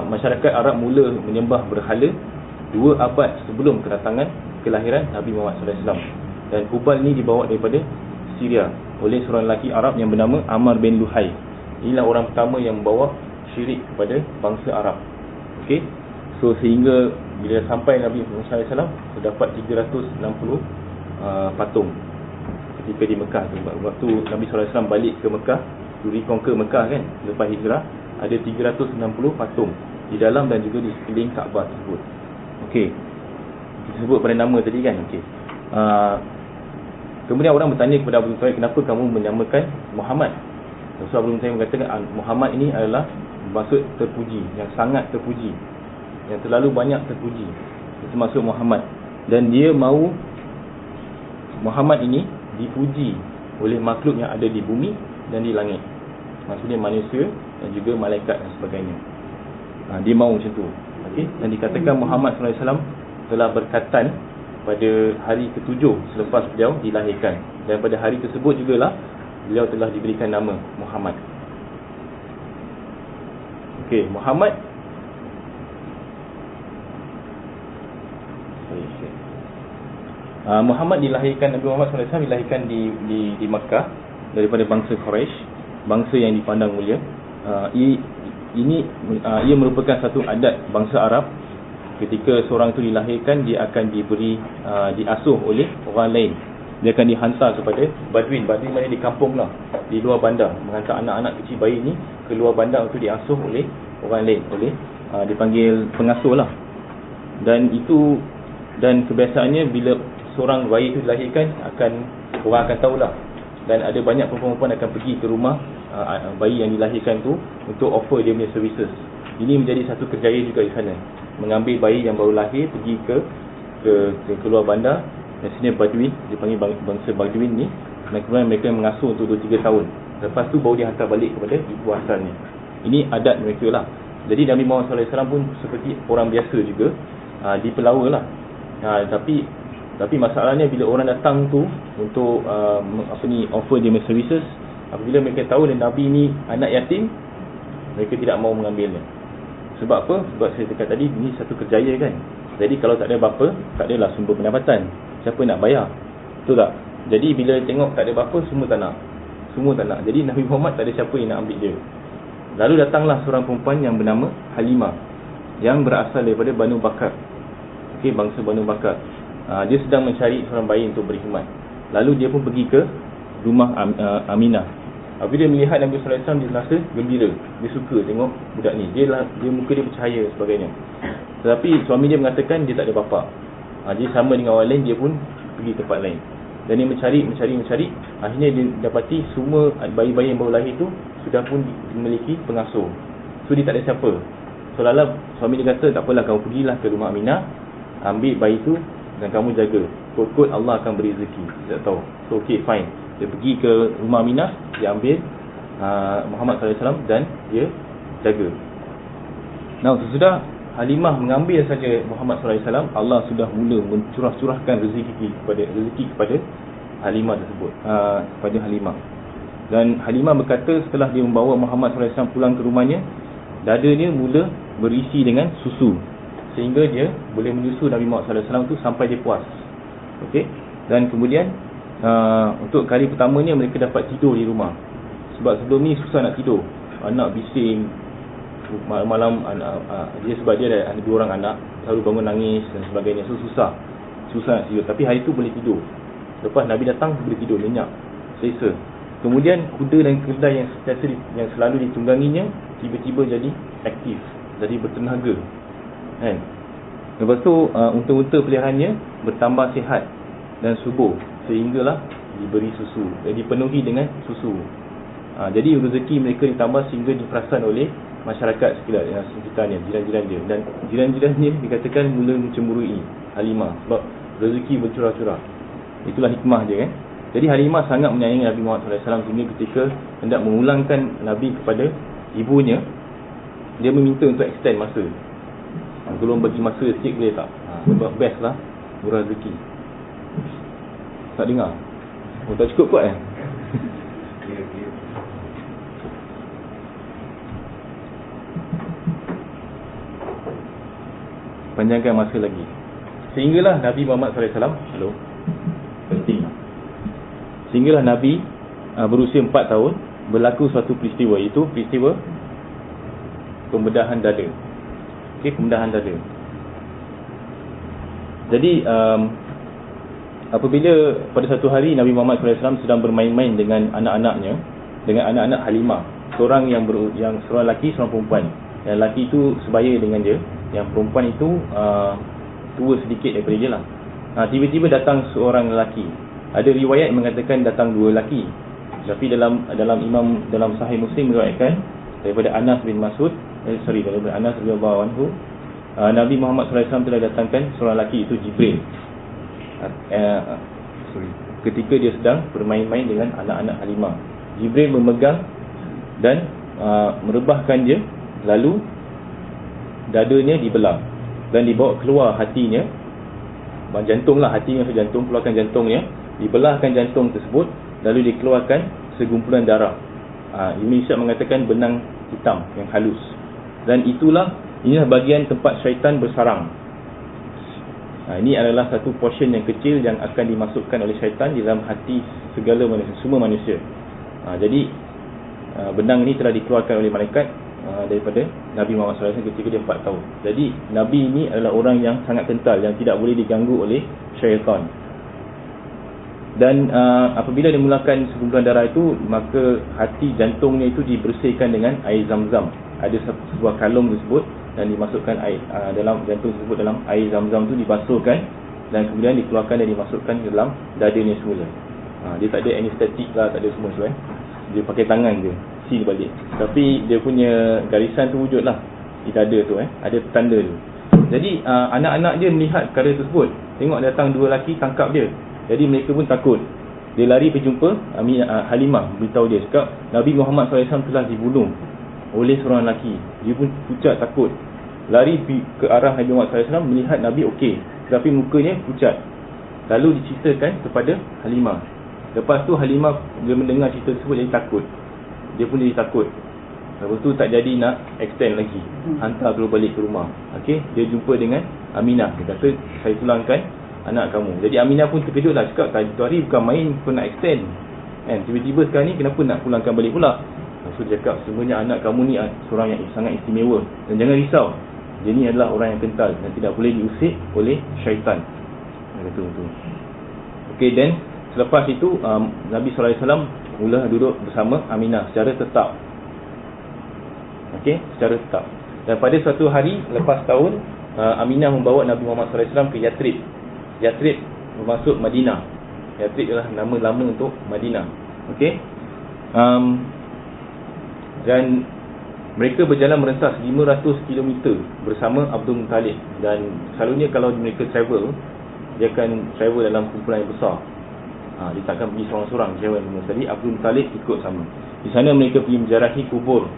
masyarakat Arab mula menyembah berhala 2 abad sebelum kelahiran Nabi Muhammad SAW. Dan Hubal ni dibawa daripada Syria oleh seorang lelaki Arab yang bernama Amr bin Luhai. Inilah orang pertama yang membawa syirik kepada bangsa Arab. Okey, so sehingga bila sampai Nabi Muhammad SAW, terdapat 360 patung ketika di Mekah. Waktu Nabi SAW balik ke Mekah, to reconquer Mekah kan, lepas hijrah, ada 360 patung di dalam dan juga di sekeliling Kaabah tersebut. Okey, disebut pada nama tadi kan. Okey, kemudian orang bertanya kepada Abu Talib, kenapa kamu menamakan Muhammad? So Abu Talib mengatakan Muhammad ini adalah maksud terpuji, yang sangat terpuji, yang terlalu banyak terpuji. Itu maksud Muhammad. Dan dia mahu Muhammad ini dipuji oleh makhluk yang ada di bumi dan di langit. Maksudnya manusia dan juga malaikat dan sebagainya. Dia mahu macam tu. Okey, dan dikatakan Muhammad SAW telah berkatan pada hari ke-7 selepas beliau dilahirkan. Dan pada hari tersebut jugalah beliau telah diberikan nama Muhammad. Okey, Muhammad Muhammad dilahirkan, Nabi Muhammad SAW dilahirkan di Makkah daripada bangsa Quraisy, bangsa yang dipandang mulia. Ia merupakan satu adat bangsa Arab. Ketika seorang itu dilahirkan, dia akan diasuh oleh orang lain. Dia akan dihantar kepada Badwin. Badwin mana di kampung lah, di luar bandar. Menghantar anak-anak kecil bayi ni ke luar bandar untuk diasuh oleh orang lain, dipanggil pengasuh lah. Dan kebiasaannya bila seorang bayi itu dilahirkan, orang akan tahulah. Dan ada banyak perempuan akan pergi ke rumah bayi yang dilahirkan tu untuk offer dia punya services. Ini menjadi satu kerjaya juga di sana, mengambil bayi yang baru lahir, pergi ke luar bandar. Dan sini Badwin, dipanggil bangsa Badwin ni, dan kemudian mereka mengasuh untuk 2-3 tahun. Lepas tu baru dihantar balik kepada ibu asalnya. Ini adat mereka lah. Jadi Nabi Muhammad SAW pun seperti orang biasa juga, dipelawa lah. Tapi Tapi masalahnya bila orang datang tu untuk offer dia services, apabila mereka tahu Nabi ni anak yatim, mereka tidak mau mengambilnya. Sebab apa? Sebab saya cakap tadi, ini satu kerjaya kan. Jadi kalau tak ada bapa, tak adalah sumber pendapatan. Siapa nak bayar? Betul tak? Jadi bila tengok tak ada bapa, semua tak nak. Semua tak nak. Jadi Nabi Muhammad tak ada siapa yang nak ambil dia. Lalu datanglah seorang perempuan yang bernama Halimah, yang berasal daripada Banu Bakar. Okey, bangsa Banu Bakar. Dia sedang mencari seorang bayi untuk berkhidmat. Lalu dia pun pergi ke rumah Aminah. Apabila dia melihat Nabi sallallahu alaihi wasallam, dia rasa gembira. Dia suka tengok budak ni. Dia muka dia bercahaya sebagainya. Tetapi suami dia mengatakan dia tak ada bapa. Jadi sama dengan orang lain, dia pun pergi tempat lain. Dan dia mencari. Akhirnya dia dapati semua bayi-bayi yang baru lahir tu sudah pun memiliki pengasuh. So dia tak ada siapa. So lala suami dia kata, tak apalah, kamu pergilah ke rumah Aminah, ambil bayi tu dan kamu jaga. Kot-kot Allah akan beri rezeki. Dia tak tahu. So okay, fine. Dia pergi ke rumah Aminah, dia ambil Muhammad sallallahu alaihi wasallam dan dia jaga. Nah, sesudah Halimah mengambil saja Muhammad sallallahu alaihi wasallam, Allah sudah mula mencurah-curahkan rezeki kepada Halimah tersebut, kepada Halimah. Dan Halimah berkata setelah dia membawa Muhammad sallallahu alaihi wasallam pulang ke rumahnya, dada dia mula berisi dengan susu, sehingga dia boleh menyusu Nabi Muhammad sallallahu alaihi wasallam tu sampai dia puas. Okey. Dan kemudian untuk kali pertamanya mereka dapat tidur di rumah. Sebab sebelum ni susah nak tidur. Anak bising malam-malam, dia sebab dia ada 2 orang anak, selalu bangun nangis dan sebagainya. So susah nak tidur. Tapi hari tu boleh tidur. Lepas Nabi datang boleh tidur nyenyak, selesa. Kemudian kuda dan keledai yang selalu ditungganginya tiba-tiba jadi aktif, jadi bertenaga, kan? Lepas tu unta-unta peliharaannya bertambah sihat dan subur, sehinggalah diberi susu, dipenuhi dengan susu. Jadi rezeki mereka ditambah sehingga diperasan oleh masyarakat sekitarnya, jiran-jiran dia. Dan jiran-jiran dia dikatakan mula mencemburui Halimah sebab rezeki bercurah-curah. Itulah hikmah dia, kan. Jadi Halimah sangat menyayangi Nabi Muhammad sallallahu alaihi wasallam sehingga ketika hendak memulangkan Nabi kepada ibunya, dia meminta untuk extend masa. Tolong bagi masa sikit boleh tak? Sebab best lah, murah rezeki. Tak dengar? Oh, tak cukup kuat, panjangkan masa lagi. Sehinggalah Nabi Muhammad sallallahu alaihi wasallam, penting. Sehinggalah Nabi berusia 4 tahun berlaku suatu peristiwa, iaitu peristiwa pembedahan dada. Okey, pembedahan dada. Jadi apabila pada satu hari Nabi Muhammad sallallahu alaihi wasallam sedang bermain-main dengan anak-anaknya, dengan anak-anak Halimah, seorang yang seorang lelaki, seorang perempuan. Yang lelaki itu sebaya dengan dia, yang perempuan itu tua sedikit daripada dia lah. Tiba-tiba datang seorang lelaki. Ada riwayat mengatakan datang 2 lelaki. Tapi dalam Sahih Muslim meriwayatkan daripada Anas bin Mas'ud, daripada Anas radhiyallahu anhu, Nabi Muhammad sallallahu alaihi wasallam telah datangkan seorang lelaki, itu Jibril. Ketika dia sedang bermain-main dengan anak-anak Halimah, Jibril memegang dan merebahkan dia, lalu dadanya dibelah dan dibawa keluar hatinya, jantunglah, hatinya ke jantung, keluarkan jantungnya, dibelahkan jantung tersebut, lalu dikeluarkan segumpulan darah. Ibn Ishaq mengatakan benang hitam yang halus, dan inilah bagian tempat syaitan bersarang. Ini adalah satu portion yang kecil yang akan dimasukkan oleh syaitan di dalam hati segala manusia, semua manusia. Jadi benang ini telah dikeluarkan oleh malaikat daripada Nabi Muhammad SAW ketika dia 4 tahun. Jadi Nabi ini adalah orang yang sangat kental, yang tidak boleh diganggu oleh syaitan. Dan apabila dimulakan segumpulan darah itu, maka hati jantungnya itu dibersihkan dengan air zam-zam. Ada sebuah kalung tersebut dan dimasukkan air dalam jantung tersebut, dalam air zam-zam itu dibasuhkan dan kemudian dikeluarkan dan dimasukkan ke dalam dadanya semula. Dia tak ada anestetik lah, tak ada semua tu. Dia pakai tangan je, seal balik. Tapi dia punya garisan tu wujud lah di dada tu, ada tanda tu. Jadi anak-anak dia melihat perkara tersebut, tengok datang 2 lelaki tangkap dia. Jadi mereka pun takut. Dia lari pergi jumpa Halimah, beritahu dia, cakap Nabi Muhammad SAW telah dibunuh oleh seorang lelaki. Dia pun pucat takut, lari ke arah Nabi Muhammad SAW, melihat Nabi okey, tapi mukanya pucat. Lalu diceritakan kepada Halimah. Lepas tu Halimah bila mendengar cerita tersebut jadi takut. Dia pun jadi takut. Lepas tu tak jadi nak extend lagi, hantar terus balik ke rumah. Okey, dia jumpa dengan Aminah. Dia kata, saya pulangkan anak kamu. Jadi Aminah pun terkejut lah, cakap tadi tu hari bukan main pun nak extend kan, tiba-tiba sekarang ni kenapa nak pulangkan balik pula. Lepas tu dia cakap, sebenarnya anak kamu ni seorang yang sangat istimewa, dan jangan risau, dia ni adalah orang yang kental dan tidak boleh diusik oleh syaitan. Dia kata tu. Okey, dan selepas itu Nabi SAW mula duduk bersama Aminah secara tetap. Okey, secara tetap. Dan pada suatu hari lepas tahun, Aminah membawa Nabi Muhammad SAW ke Yathrib. Yathrib bermaksud Madinah. Yathrib adalah nama lama untuk Madinah. Okey. Dan mereka berjalan merentas 500 km bersama Abdul Muttalib. Dan selalunya kalau mereka travel, dia akan travel dalam kumpulan yang besar. Dia takkan pergi seorang-seorang. Jadi Abdul Muttalib ikut sama. Di sana mereka pergi menjarahi kubur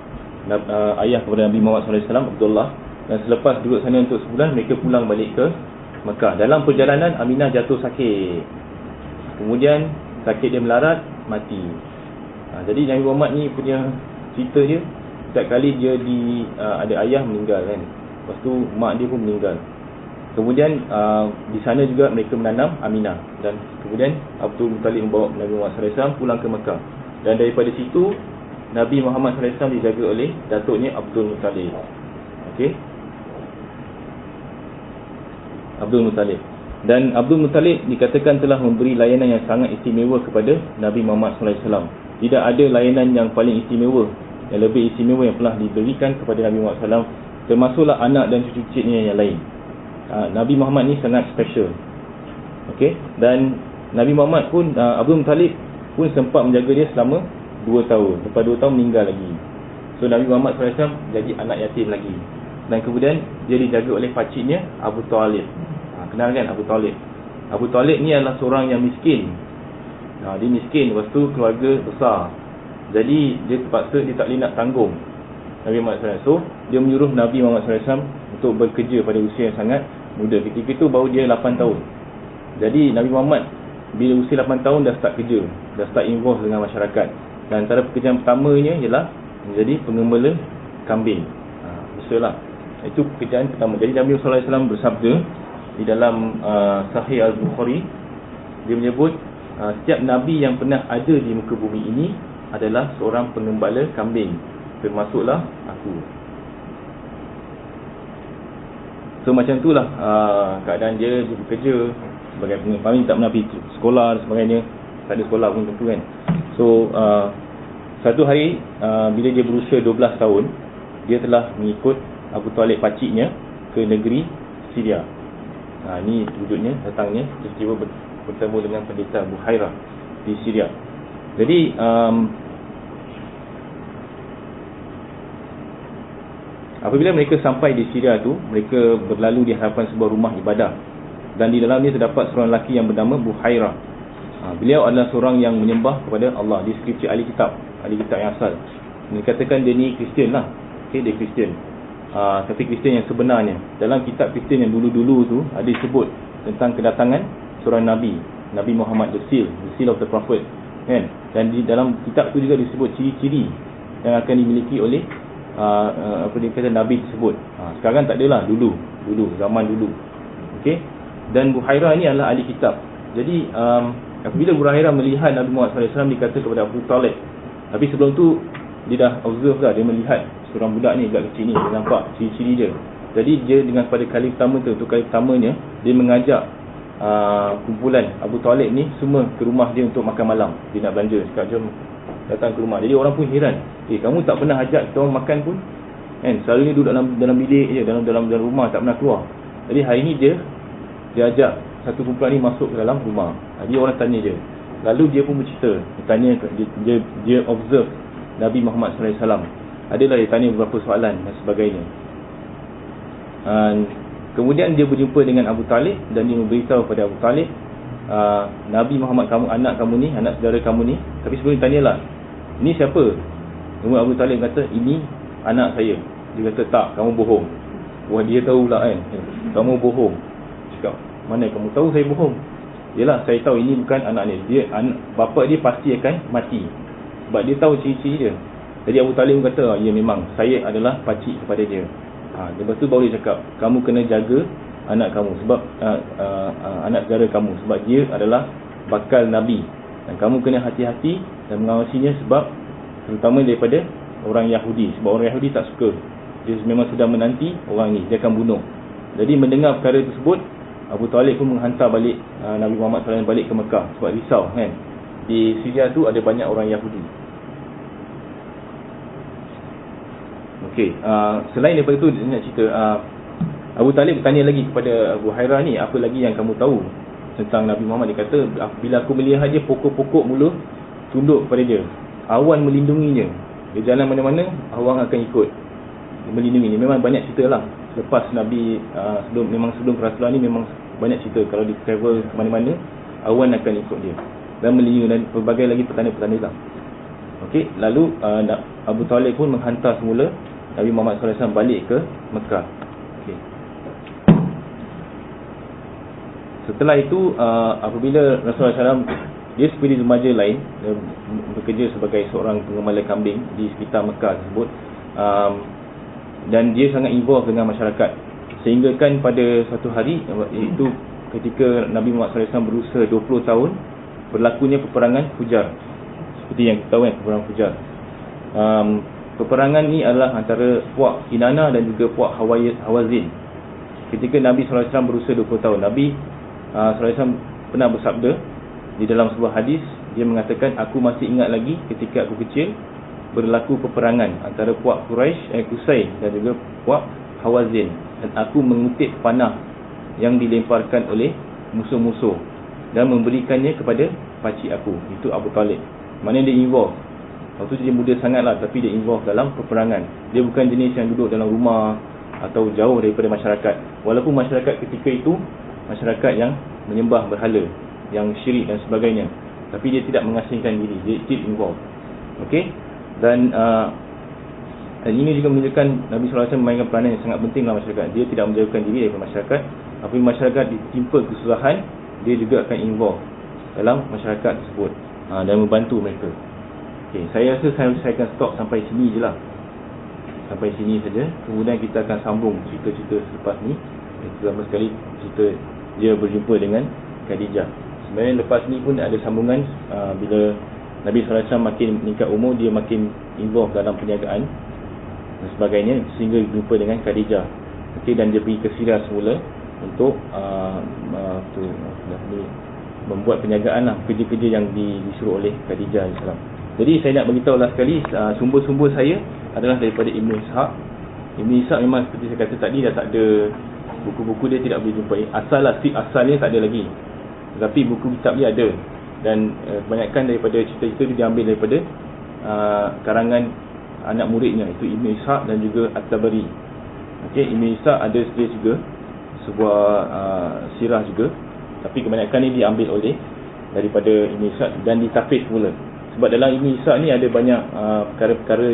ayah kepada Nabi Muhammad SAW, Abdullah. Dan selepas duduk sana untuk sebulan, mereka pulang balik ke Mekah. Dalam perjalanan Aminah jatuh sakit. Kemudian sakit dia melarat, mati. Jadi Nabi Muhammad ni punya cerita dia, setiap kali dia ada ayah meninggal kan, lepas tu mak dia pun meninggal. Kemudian di sana juga mereka menanam Aminah. Dan kemudian Abdul Muttalib membawa Nabi Muhammad SAW pulang ke Mekah. Dan daripada situ Nabi Muhammad SAW dijaga oleh datuknya Abdul Muttalib. Okey, Abdul Muttalib. Dan Abdul Muttalib dikatakan telah memberi layanan yang sangat istimewa kepada Nabi Muhammad SAW. Tidak ada layanan yang paling istimewa, yang lebih istimewa yang pernah diberikan kepada Nabi Muhammad SAW, termasuklah anak dan cucu-cucunya yang lain. Nabi Muhammad ni sangat special. Okey, dan Nabi Muhammad pun, Abdul Muttalib pun sempat menjaga dia selama 2 tahun. Lepas 2 tahun meninggal lagi. So Nabi Muhammad SAW jadi anak yatim lagi. Dan kemudian dia dijaga oleh pakciknya Abu Talib. Kenal kan Abu Talib? Abu Talib ni adalah seorang yang miskin. Dia miskin, lepas tu keluarga besar. Jadi dia terpaksa, dia tak boleh nak tanggung Nabi Muhammad SAW. So dia menyuruh Nabi Muhammad SAW untuk bekerja pada usia yang sangat muda. Ketika itu baru dia 8 tahun. Jadi Nabi Muhammad bila usia 8 tahun dah start kerja, dah start involve dengan masyarakat. Dan antara pekerjaan pertamanya ialah menjadi pengembala kambing. Betul lah. Itu pekerjaan pertama. Jadi Nabi SAW bersabda di dalam Sahih Al-Bukhari, dia menyebut setiap Nabi yang pernah ada di muka bumi ini adalah seorang pengembala kambing, termasuklah aku. So macam itulah keadaan dia bekerja sebagai pengembala. Tak pernah pergi sekolah dan sebagainya. Tak ada sekolah pun tentu kan. So satu hari bila dia berusia 12 tahun, dia telah mengikut Abu Talib pakciknya ke negeri Syria. Ini wujudnya, datangnya peristiwa bertemu dengan pendeta Buhairah di Syria. Jadi apabila mereka sampai di Syria tu, mereka berlalu di hadapan sebuah rumah ibadah. Dan di dalamnya terdapat seorang lelaki yang bernama Buhairah. Beliau adalah seorang yang menyembah kepada Allah. Di skripsi ahli kitab yang asal. Dikatakan dia ni Kristian lah. Okay, dia Kristian. Tapi Kristian yang sebenarnya. Dalam kitab Kristian yang dulu-dulu tu ada disebut tentang kedatangan seorang Nabi, Nabi Muhammad, the seal of the Prophet kan? Dan di dalam kitab tu juga disebut ciri-ciri yang akan dimiliki oleh apa dia kata Nabi tersebut. Sekarang tak adalah, dulu zaman dulu. Okey. Dan Buhairah ni adalah ahli kitab. Jadi apabila Buhairah melihat Nabi Muhammad SAW, dia kata kepada Abu Talib. Tapi sebelum tu dia dah observe dah, dia melihat seorang budak ni, budak kecil ni, dia nampak ciri-ciri dia. Jadi dia dengan pada kali pertama tu, untuk kali pertamanya dia mengajak kumpulan Abu Talib ni semua ke rumah dia untuk makan malam. Dia nak belanja, cakap jom datang ke rumah. Jadi orang pun heran, kamu tak pernah ajak kita orang makan pun kan? Selalunya duduk dalam bilik je, dalam rumah, tak pernah keluar. Jadi hari ni dia ajak satu kumpulan ni masuk ke dalam rumah. Dia orang tanya dia. Lalu dia pun bercerita. Dia tanya, dia observe Nabi Muhammad SAW. Adalah dia tanya beberapa soalan dan sebagainya. Kemudian dia berjumpa dengan Abu Talib dan dia memberitahu kepada Abu Talib, Nabi Muhammad kamu, anak kamu ni, anak saudara kamu ni. Tapi sebelum dia tanyalah, ini siapa? Kemudian Abu Talib kata, ini anak saya. Dia kata, tak, kamu bohong. Wah, dia tahu pula kan, kamu bohong. Cakap, mana kamu tahu saya bohong? Yalah, saya tahu ini bukan anak dia. Bapa dia pasti akan mati. Sebab dia tahu ciri-ciri dia. Jadi Abu Talib kata, ya memang saya adalah pakcik kepada dia. Lepas tu baru dia cakap, kamu kena jaga anak kamu sebab anak saudara kamu, sebab dia adalah bakal Nabi, dan kamu kena hati-hati dan mengawasinya, sebab terutama daripada orang Yahudi, sebab orang Yahudi tak suka. Dia memang sedang menanti orang ni, dia akan bunuh. Jadi mendengar perkara tersebut, Abu Talib pun menghantar balik Nabi Muhammad SAW balik ke Mekah, sebab risau kan, di Syria tu ada banyak orang Yahudi. Okey, selain daripada tu dia nak cerita, Abu Talib bertanya lagi kepada Abu Hairah ni, apa lagi yang kamu tahu tentang Nabi Muhammad? Dia kata, bila aku melihat dia, pokok-pokok mula tunduk kepada dia, awan melindunginya, dia jalan mana-mana awan akan ikut melindungi dia. Memang banyak cerita lah lepas Nabi sebelum Rasulullah ni memang banyak cerita, kalau dia travel ke mana-mana awan akan ikut dia dan melindungi, dan berbagai lagi petanda-petanda lah. Okey, lalu Abu Talib pun menghantar semula Nabi Muhammad SAW balik ke Mekah. Okay. Setelah itu apabila Rasulullah SAW, dia seperti remaja lain, bekerja sebagai seorang pengembala kambing di sekitar Mekah tersebut, dan dia sangat involved dengan masyarakat, sehingga kan pada satu hari, iaitu ketika Nabi Muhammad SAW berusia 20 tahun, berlakunya peperangan Fujar. Seperti yang kita tahu kan, peperangan Fujar. Peperangan ni adalah antara puak Kinana dan juga puak Hawazin. Ketika Nabi SAW berusia 20 tahun, Nabi SAW pernah bersabda di dalam sebuah hadis, dia mengatakan, aku masih ingat lagi ketika aku kecil berlaku peperangan antara puak Qusay dan juga puak Hawazin, dan aku mengutip panah yang dilemparkan oleh musuh-musuh dan memberikannya kepada pakcik aku, itu Abu Talib. Maknanya dia involve. Waktu tu dia muda sangat lah, tapi dia involve dalam peperangan. Dia bukan jenis yang duduk dalam rumah atau jauh daripada masyarakat. Walaupun masyarakat ketika itu masyarakat yang menyembah berhala, yang syirik dan sebagainya, tapi dia tidak mengasingkan diri, dia still involved. Okey. Dan ini juga menunjukkan Nabi SAW memainkan peranan yang sangat penting dalam masyarakat. Dia tidak menjauhkan diri daripada masyarakat. Apabila masyarakat ditimpa kesusahan, dia juga akan involve dalam masyarakat tersebut dan membantu mereka. Okay, saya rasa saya akan stop sampai sini je lah. Sampai sini saja. Kemudian kita akan sambung cerita-cerita selepas ni. Pertama sekali cerita dia berjumpa dengan Khadijah. Sebenarnya lepas ni pun ada sambungan, bila Nabi SAW makin meningkat umur, dia makin involve dalam perniagaan dan sebagainya, sehingga jumpa dengan Khadijah. Okay, dan dia pergi ke Syria semula untuk membuat perniagaan lah, kerja-kerja yang disuruh oleh Khadijah AS. Jadi saya nak beritahu lah sekali, sumber-sumber saya adalah daripada Ibn Ishaq. Ibn Ishaq memang seperti saya kata tadi, dah tak ada buku-buku dia, tidak boleh jumpai. Asalnya tak ada lagi, tetapi buku kitab dia ada. Dan kebanyakan daripada cerita-cerita itu diambil daripada karangan anak muridnya, itu Ibn Ishaq dan juga At-Tabari. Okay, Ibn Ishaq ada sedia juga sebuah sirah juga, tapi kebanyakan ni diambil oleh daripada Ibn Ishaq dan ditafsir pula. Sebab dalam Ibn Ishaq ni ada banyak perkara-perkara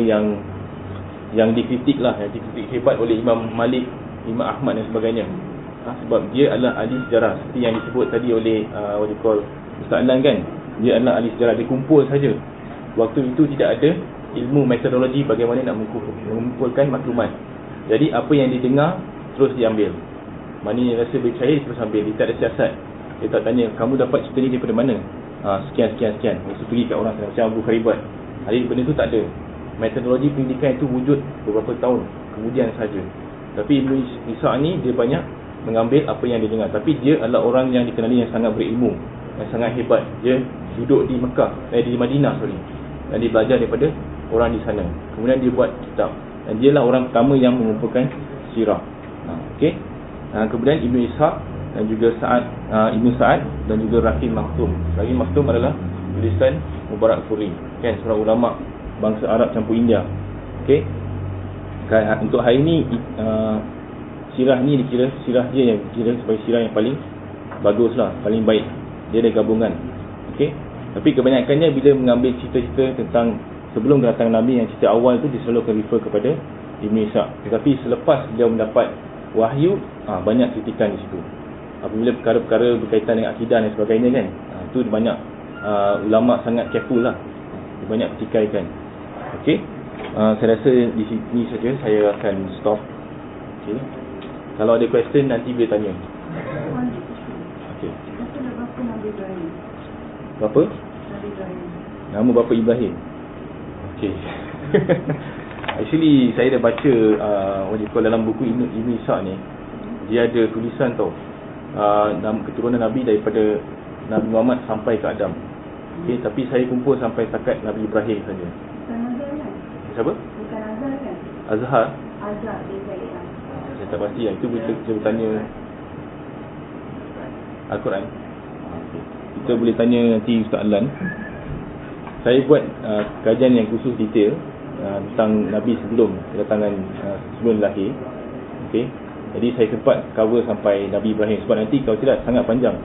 yang dikritik lah, yang dikritik hebat oleh Imam Malik, Imam Ahmad dan sebagainya. Sebab dia adalah ahli sejarah, seperti yang disebut tadi oleh Ustaz Adlan kan, dia adalah ahli sejarah, dia kumpul saja. Waktu itu tidak ada ilmu metodologi bagaimana nak mengumpulkan maklumat. Jadi apa yang didengar terus diambil, maknanya rasa percaya terus ambil. Dia tak ada siasat. Dia tak tanya, kamu dapat cerita ni daripada mana? Sekian. Lepas pergi kat orang sana, macam Abu Kharibat. Hari benda tu tak ada. Metodologi pendidikan itu wujud beberapa tahun kemudian saja. Tapi Ibn Ishaq ni dia banyak mengambil apa yang dia dengar. Tapi dia adalah orang yang dikenali yang sangat berilmu, yang sangat hebat. Dia duduk di Mekah, di Madinah dan dia belajar daripada orang di sana. Kemudian dia buat kitab, dan dia lah orang pertama yang mengumpulkan sirah. Okey. Kemudian Ibn Ishaq dan juga Ibn Sa'ad dan juga Rahim Maktum. Rahim Maktum adalah tulisan Mubarak Furi, kan, seorang ulama bangsa Arab campur India. Okey. Untuk hari ini sirah ni dikira sirah dia yang dikira sebagai sirah yang paling bagus lah, paling baik. Dia ada gabungan. Okey. Tapi kebanyakannya bila mengambil cerita-cerita tentang sebelum kedatangan Nabi, yang cerita awal tu dia selalu akan refer kepada Ibn Ishaq. Tetapi selepas dia mendapat wahyu, banyak kritikan di situ. apabila perkara-perkara berkaitan dengan akidah dan sebagainya kan, itu banyak ulama sangat careful lah, banyak pertikaikan. Okey, saya rasa di sini saja saya akan stop. Okey, kalau ada question nanti boleh tanya. Okey, berapa nama bapa Ibrahim? Okey. Actually saya dah baca dalam buku Ibn Ishaq ni, dia ada tulisan tau, keturunan Nabi daripada Nabi Muhammad sampai ke Adam. Okey, tapi saya kumpul sampai setakat Nabi Ibrahim saja. Siapa? Bukan Azhar kan? Azhar? Azhar dia saya. Saya tak pasti lah. Itu kita bertanya Al-Quran. Okay. Kita boleh tanya nanti Ustaz Alan. Saya buat kajian yang khusus detail tentang Nabi sebelum kedatangan, sebelum lahir. Okey. Jadi saya sempat cover sampai Nabi Ibrahim. Sebab nanti kalau tidak sangat panjang.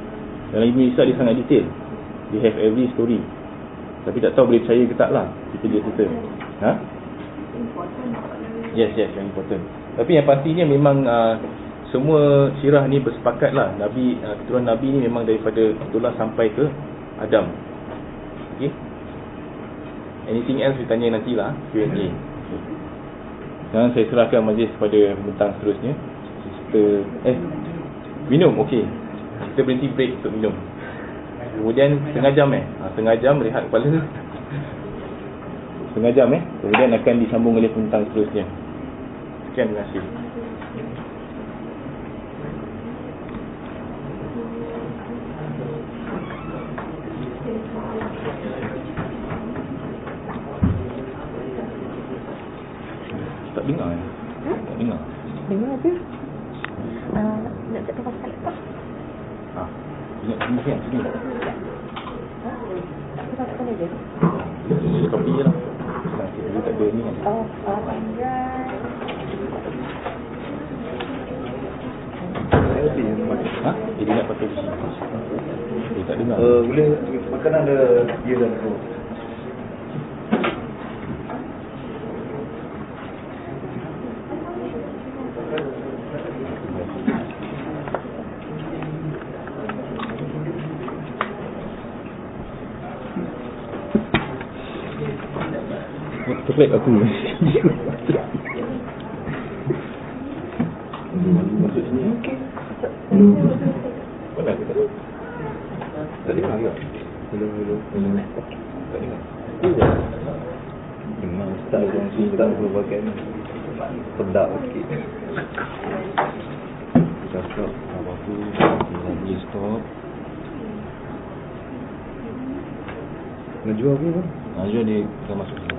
Dalam Ibn Ishaq dia sangat detail. They have every story. Tapi tak tahu boleh percaya ke tak lah. Kita dia cerita. Yes, yang important. Tapi yang pastinya memang semua sirah ni bersepakat lah, Nabi, keturunan Nabi ni memang daripada Abdullah sampai ke Adam. Okay. Anything else ditanya nantilah Q&A. Okay. Sekarang saya serahkan majlis kepada pembentang seterusnya. Minum, okey. Kita berhenti break untuk minum. Kemudian setengah jam rehat kepala. Setengah jam kemudian akan disambung oleh pembentang seterusnya. Sekian, terima kasih. Tak dengar ya? Tak dengar. Dengar je. Nak tak pakai laptop. Ingat sini kan? Sini. Aku tak pakai je. Kopi je lah. Dia tak ada ni kan? Alright. Dia nak pakai di sini. Dia tak dengar. Boleh makanan ada dia dan tu. Coklat aku. Masuk sini. Mana kita? Tak dengar ke? Belum. Tak dengar. Memang ustaz orang sini tak berbagai pedak sikit. Kita stop. Apa-apa. Kita boleh stop. Najwa apa? Najwa dia akan masuk sini.